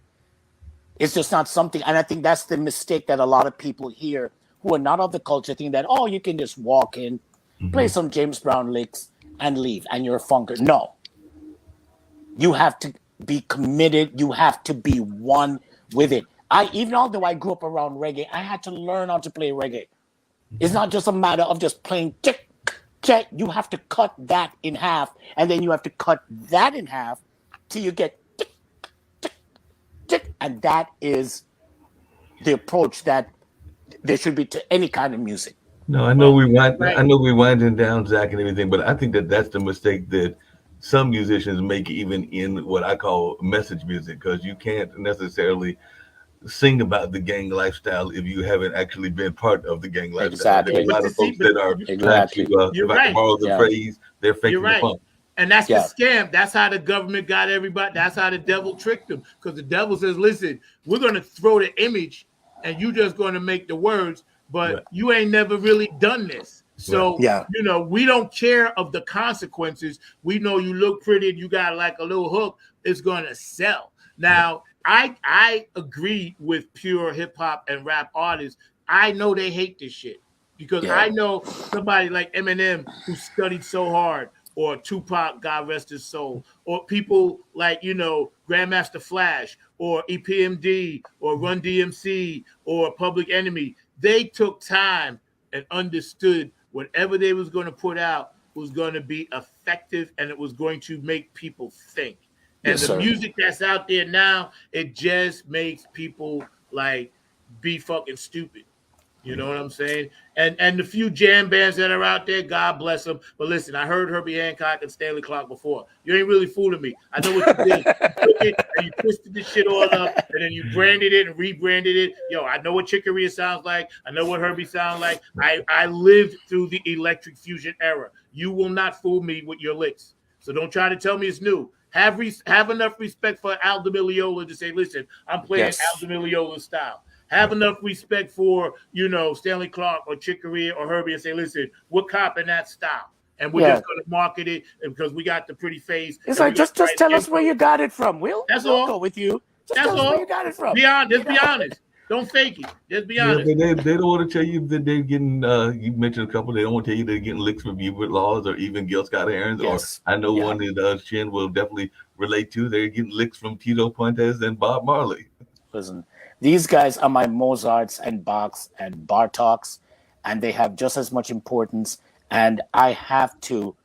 It's just not something, and I think that's the mistake that a lot of people here who are not of the culture think that, you can just walk in, play some James Brown licks, and leave, and you're a funker. No. You have to be committed. You have to be one with it. Even although I grew up around reggae, I had to learn how to play reggae. It's not just a matter of just playing check, check. You have to cut that in half, and then you have to cut that in half till you get tick, tick, tick. And that is the approach that there should be to any kind of music. No, I know we're winding down, Zach, and everything, but I think that's the mistake that some musicians make, even in what I call message music, because you can't necessarily sing about the gang lifestyle if you haven't actually been part of the gang lifestyle. Exactly. There's a lot of folks that are trying to, if I can borrow the phrase, they're faking the funk. And that's the scam. That's how the government got everybody. That's how the devil tricked them. Because the devil says, listen, we're going to throw the image and you just going to make the words, but you ain't never really done this. So, we don't care of the consequences. We know you look pretty and you got like a little hook. It's going to sell. Now, I agree with pure hip hop and rap artists. I know they hate this shit, because I know somebody like Eminem who studied so hard, or Tupac, God rest his soul, or people like, Grandmaster Flash, or EPMD, or Run DMC, or Public Enemy. They took time and understood whatever they was going to put out was going to be effective, and it was going to make people think. And the music that's out there now, it just makes people like be fucking stupid. You know what I'm saying? And the few jam bands that are out there, God bless them. But listen, I heard Herbie Hancock and Stanley Clarke before. You ain't really fooling me. I know what you did. You took it and you twisted the shit all up, and then you branded it and rebranded it. Yo, I know what Chicory sounds like. I know what Herbie sounds like. I lived through the Electric Fusion era. You will not fool me with your licks. So don't try to tell me it's new. Have enough respect for Al DiMilliola to say, listen, I'm playing Al DiMilliola style. Have enough respect for, Stanley Clarke or Chicory or Herbie, and say, listen, we're copying that style. And we're just going to market it, because we got the pretty face. It's like, just tell us where you got it from, Will. That's all. We'll go with you. That's all. Where you got it from. Be honest. Don't fake it. Just be honest. They don't want to tell you that they're getting, you mentioned a couple, they don't want to tell you they're getting licks from Hubert Laws or even Gil Scott-Heron. Yes. Or I know one that Shyn will definitely relate to. They're getting licks from Tito Puentes and Bob Marley. Listen, these guys are my Mozarts and Bachs and Bartoks, and they have just as much importance, and I have to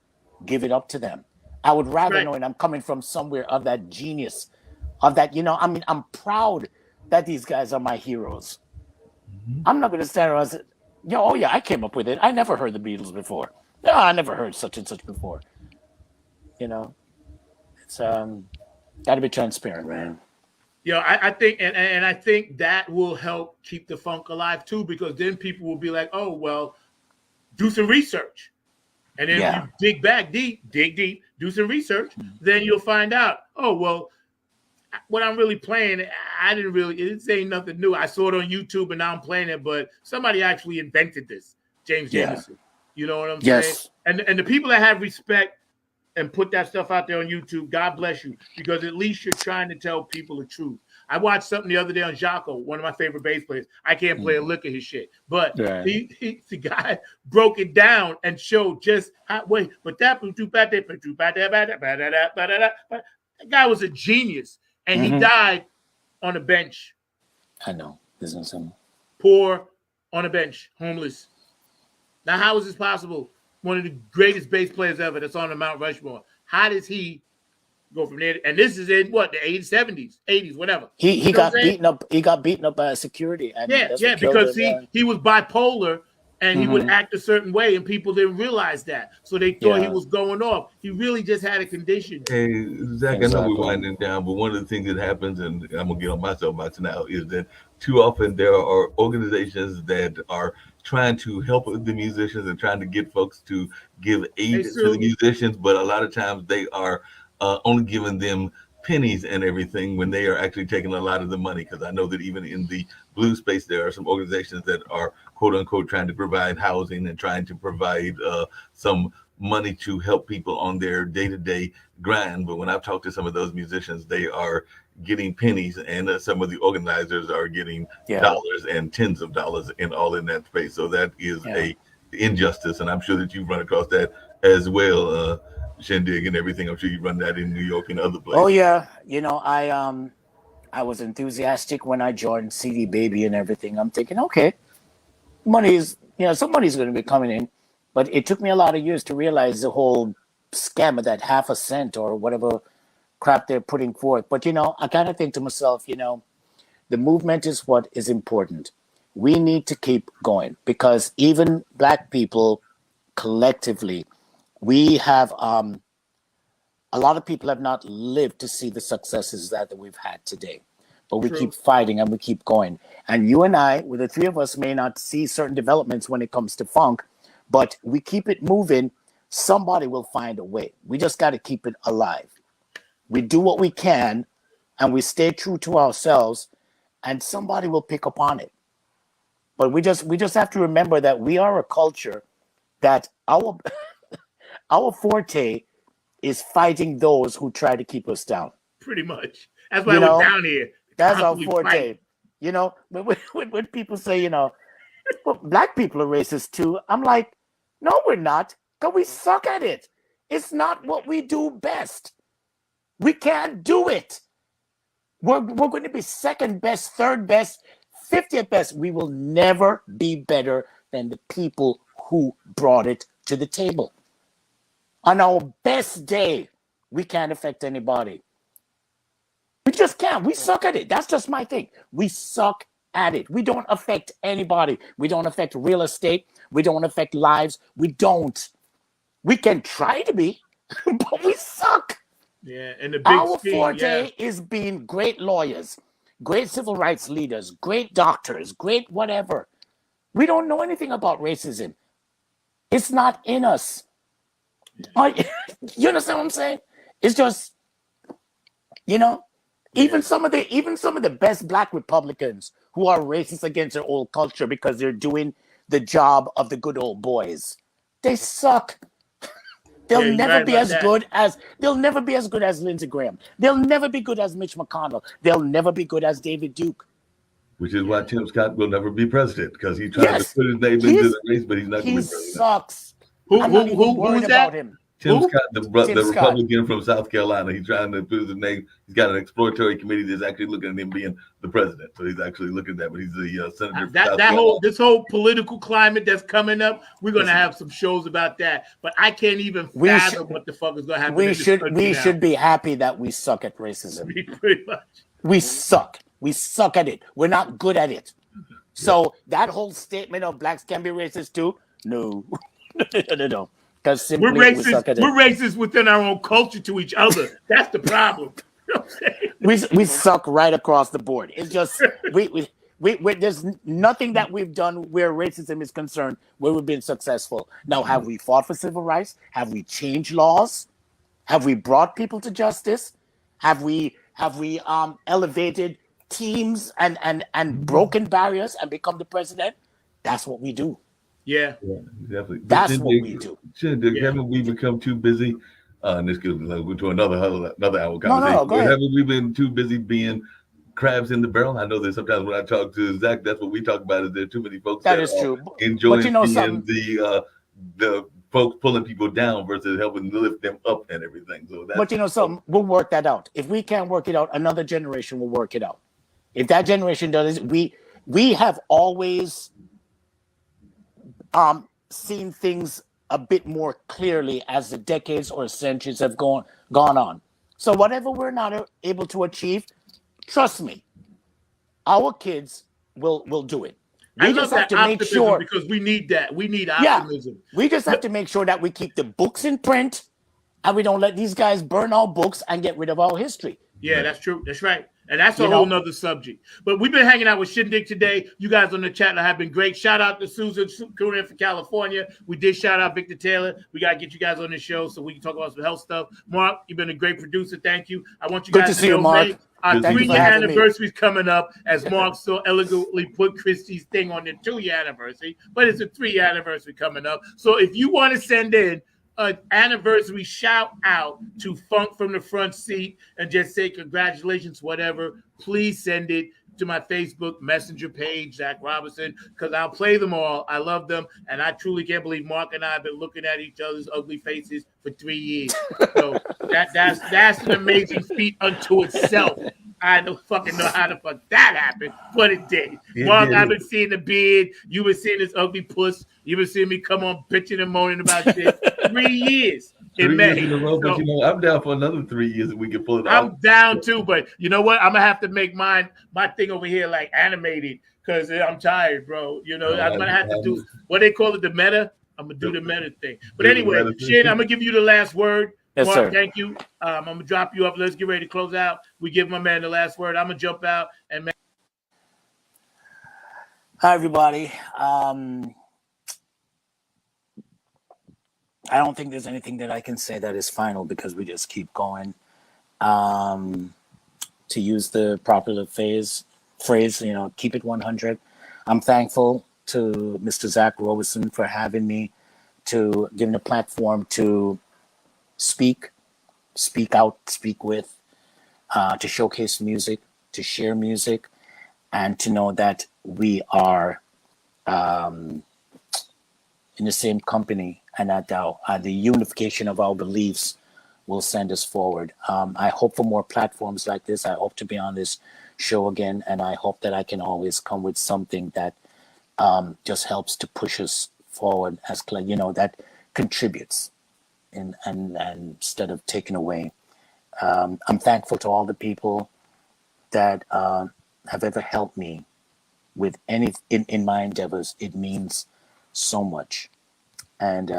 give it up to them. I would rather know, and I'm coming from somewhere of that genius, of that, I'm proud that these guys are my heroes. I'm not going to stand around and say, I came up with it. I never heard the Beatles before. No, I never heard such and such before. It's got to be transparent, man. I think, and I think that will help keep the funk alive too, because then people will be like, oh well, do some research. And then if you dig deep, do some research, then you'll find out, oh, well, what I'm really playing, it ain't nothing new. I saw it on YouTube and now I'm playing it, but somebody actually invented this, James Jamerson. You know what I'm saying? And the people that have respect and put that stuff out there on YouTube, God bless you, because at least you're trying to tell people the truth. I watched something the other day on Jocko, one of my favorite bass players. I can't play a lick of his shit, but the guy broke it down and showed just how. But that guy was a genius, and he died on a bench. I know, business. Poor, on a bench, homeless. Now, how is this possible? One of the greatest bass players ever that's on the Mount Rushmore. How does he go from there? And this is in what, the 80s, 70s, 80s, whatever. He got beaten up. He got beaten up by security. And because he was bipolar and he would act a certain way, and people didn't realize that, so they thought he was going off. He really just had a condition. Hey, Zach, I know we're winding down, but one of the things that happens, and I'm gonna get on my soapbox now, is that too often there are organizations that are trying to help the musicians and trying to get folks to give aid to the musicians, but a lot of times they are only giving them pennies and everything when they are actually taking a lot of the money. Because I know that even in the blues space, there are some organizations that are quote unquote trying to provide housing and trying to provide some money to help people on their day-to-day grind. But when I've talked to some of those musicians, they are getting pennies, and some of the organizers are getting dollars and tens of dollars in that space. So that is a injustice, and I'm sure that you've run across that as well, Shyn Digg, and everything. I'm sure you run that in New York and other places. Oh yeah, I was enthusiastic when I joined CD Baby and everything. I'm thinking, okay, some money's going to be coming in, but it took me a lot of years to realize the whole scam of that half a cent or whatever crap they're putting forth. But I kind of think to myself, the movement is what is important. We need to keep going, because even Black people collectively, we have a lot of people have not lived to see the successes that we've had today, but we keep fighting and we keep going. And you and I, with the three of us, may not see certain developments when it comes to funk, but we keep it moving. Somebody will find a way. We just got to keep it alive. We do what we can, and we stay true to ourselves, and somebody will pick up on it. But we just have to remember that we are a culture that our forte is fighting those who try to keep us down. Pretty much. That's why we're down here. That's our forte. When people say, well, Black people are racist too, I'm like, no, we're not, because we suck at it. It's not what we do best. We can't do it. We're going to be second best, third best, 50th best. We will never be better than the people who brought it to the table. On our best day, we can't affect anybody. We just can't. We suck at it. That's just my thing. We suck at it. We don't affect anybody. We don't affect real estate. We don't affect lives. We don't. We can try to be, but we suck. Yeah, and our forte is being great lawyers, great civil rights leaders, great doctors, great whatever. We don't know anything about racism. It's not in us. You understand what I'm saying? It's just, even some of the best Black Republicans who are racist against their old culture because they're doing the job of the good old boys, they suck. They'll never be as good as Lindsey Graham. They'll never be good as Mitch McConnell. They'll never be good as David Duke. Which is why Tim Scott will never be president, because he tried to put his name into the race, but he's not going to be president. He sucks. Who is that? Him. Tim Scott, the Republican from South Carolina. He's trying to put his name. He's got an exploratory committee that's actually looking at him being the president. So he's actually looking at that, but he's the senator. This whole political climate that's coming up, we're going to have some shows about that. But I can't even fathom what the fuck is going to happen. We should be happy that we suck at racism. Pretty much. We suck. We suck at it. We're not good at it. So that whole statement of Blacks can be racist too? No. No. Because we're racist within our own culture to each other. That's the problem. You know what I'm saying? We suck right across the board. It's just we there's nothing that we've done where racism is concerned where we've been successful. Now, have we fought for civil rights? Have we changed laws? Have we brought people to justice? Have we elevated teams and broken barriers and become the president? That's what we do. Yeah, definitely. That's what we do. Haven't we become too busy? And this goes to another hour conversation. No, go ahead. Haven't we been too busy being crabs in the barrel? I know that sometimes when I talk to Zach, that's what we talk about. Is there too many folks that is true. Enjoying being the folks pulling people down versus helping lift them up and everything. So but you know something, we'll work that out. If we can't work it out, another generation will work it out. If that generation does it, we have always seen things a bit more clearly as the decades or centuries have gone on. So whatever we're not able to achieve, trust me, our kids will do it. We just have to make sure, because we need that. We need optimism. Yeah, we just have to make sure that we keep the books in print and we don't let these guys burn our books and get rid of our history. Yeah, that's true. That's right. And that's a whole nother subject. But we've been hanging out with Shyn Digg today. You guys on the chat have been great. Shout out to Susan Coonan from California. We did shout out Victor Taylor. We got to get you guys on the show so we can talk about some health stuff. Mark, you've been a great producer. Thank you. I want you guys to know, Mark. Our 3-year anniversary is coming up, as Mark so elegantly put Christie's thing on the 2-year anniversary, but it's a 3-year anniversary coming up. So if you want to send in an anniversary shout out to Funk from the Front Seat and just say congratulations, whatever, please send it to my Facebook Messenger page, Zach Robinson, because I'll play them all. I love them, and I truly can't believe Mark and I have been looking at each other's ugly faces for 3 years. So that's an amazing feat unto itself. I don't fucking know how the fuck that happened, but it did. Mark, I've been seeing the beard. You've been seeing this ugly puss. You've been seeing me come on bitching and moaning about shit. 3 years. In May. In a row, but I'm down for another 3 years if we can pull it off. I'm down too, but you know what? I'm gonna have to make my thing over here like animated because I'm tired, bro. You know, I'm gonna have to do what they call it, the meta. I'm gonna do the meta thing. But anyway, Shyn, I'm gonna give you the last word. Yes, Mark, sir. thank you. I'm gonna drop you up. Let's get ready to close out. We give my man the last word. I'm gonna jump out and man. Hi, everybody. I don't think there's anything that I can say that is final because we just keep going. To use the popular phrase, keep it 100. I'm thankful to Mr. Zach Robinson for having me, to giving a platform to speak out, speak with, to showcase music, to share music, and to know that we are in the same company, and that the unification of our beliefs will send us forward. I hope for more platforms like this. I hope to be on this show again, and I hope that I can always come with something that just helps to push us forward, that contributes and instead of taking away. I'm thankful to all the people that have ever helped me with any in my endeavors. It means so much. And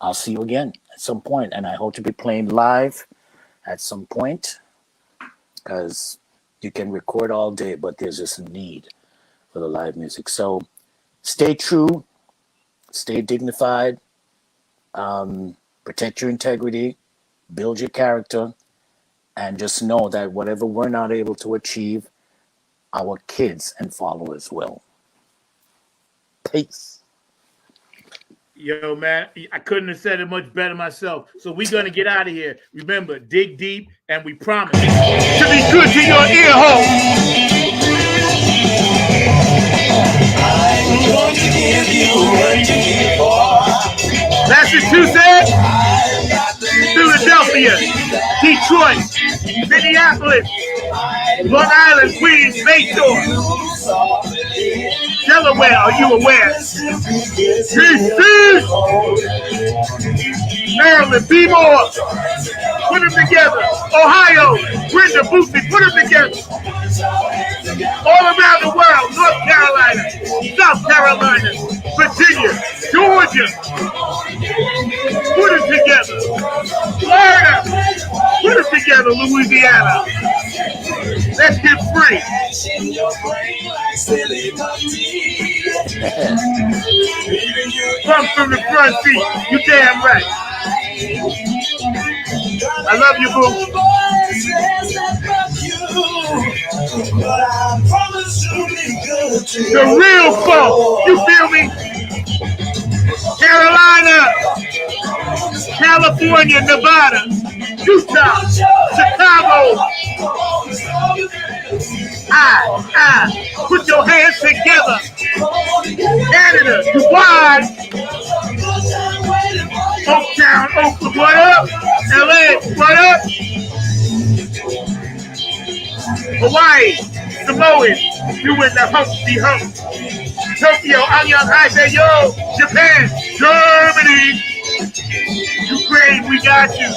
I'll see you again at some point. And I hope to be playing live at some point, because you can record all day, but there's just a need for the live music. So stay true, stay dignified, protect your integrity, build your character, and just know that whatever we're not able to achieve, our kids and followers will. Peace. Yo, man, I couldn't have said it much better myself. So we're going to get out of here. Remember, dig deep, and we promise to be good to your ear hole. I'm going to give you what you need for. Massachusetts, Philadelphia, Detroit, Minneapolis, Long Island, Queens, Bayshore, Delaware, are you aware? DC, Maryland, be more. Put them together. Ohio, Brenda, Boothby, put them together. All around the world, North Carolina, South Carolina, Virginia, Georgia, of Louisiana. Let's get free. Funk from the front seat. You damn right. I love you, boo. The real funk. You feel me? Carolina, California, Nevada, Utah, Chicago. Put your hands together. Canada, Dubai, Oaktown, Oakland, what up? LA, what up? Hawaii, Samoan, you in the humpty hump. Tokyo, Anyang, Haseyo, Japan, Germany, Ukraine, we got you.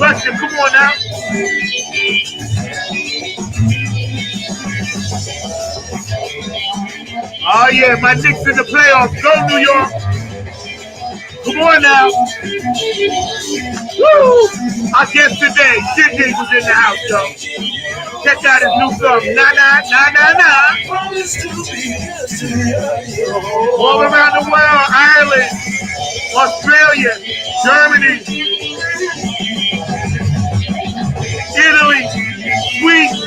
Russia, come on now. Oh yeah, my Knicks in the playoffs. Go New York. Come on now. Woo! Our guest today, Shyn Digg was in the house, though. Check out his new song, Na Na Na Na Na. All around the world, Ireland, Australia, Germany, Italy, Sweden.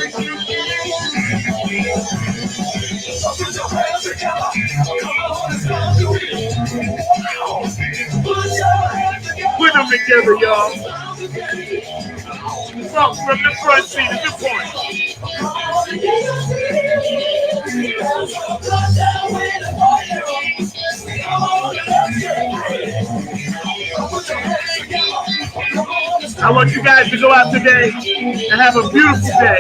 Put them together, y'all. Funk from the front seat at the point. I want you guys to go out today and have a beautiful day.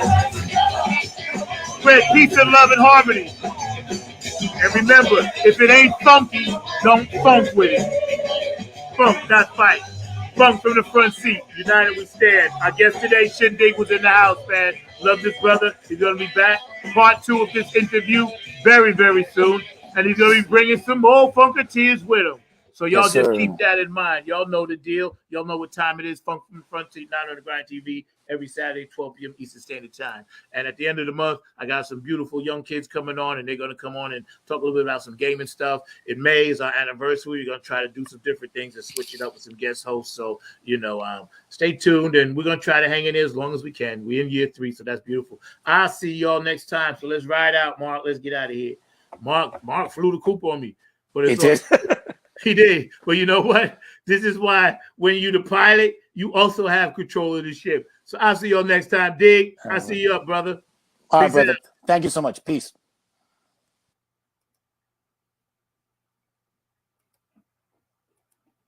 Spread peace and love and harmony. And remember, if it ain't funky, don't funk with it. Funk, not fight. Funk from the front seat. United we stand. Our guest today, Shyn Digg, was in the house, man. Love this brother. He's going to be back. Part 2 of this interview very, very soon. And he's going to be bringing some more funketeers with him. So y'all just keep that in mind. Y'all know the deal. Y'all know what time it is. Funk from the front seat, 9 on the Grind TV, every Saturday, 12 p.m. Eastern Standard Time. And at the end of the month, I got some beautiful young kids coming on, and they're going to come on and talk a little bit about some gaming stuff. In May is our anniversary. We're going to try to do some different things and switch it up with some guest hosts. So, stay tuned, and we're going to try to hang in there as long as we can. We're in year 3, so that's beautiful. I'll see y'all next time. So let's ride out, Mark. Let's get out of here. Mark flew the coop on me. But it's He did. But you know what? This is why when you're the pilot, you also have control of the ship. So I'll see y'all next time. Dig, I'll see you up, brother. All right, brother. Thank you so much. Peace.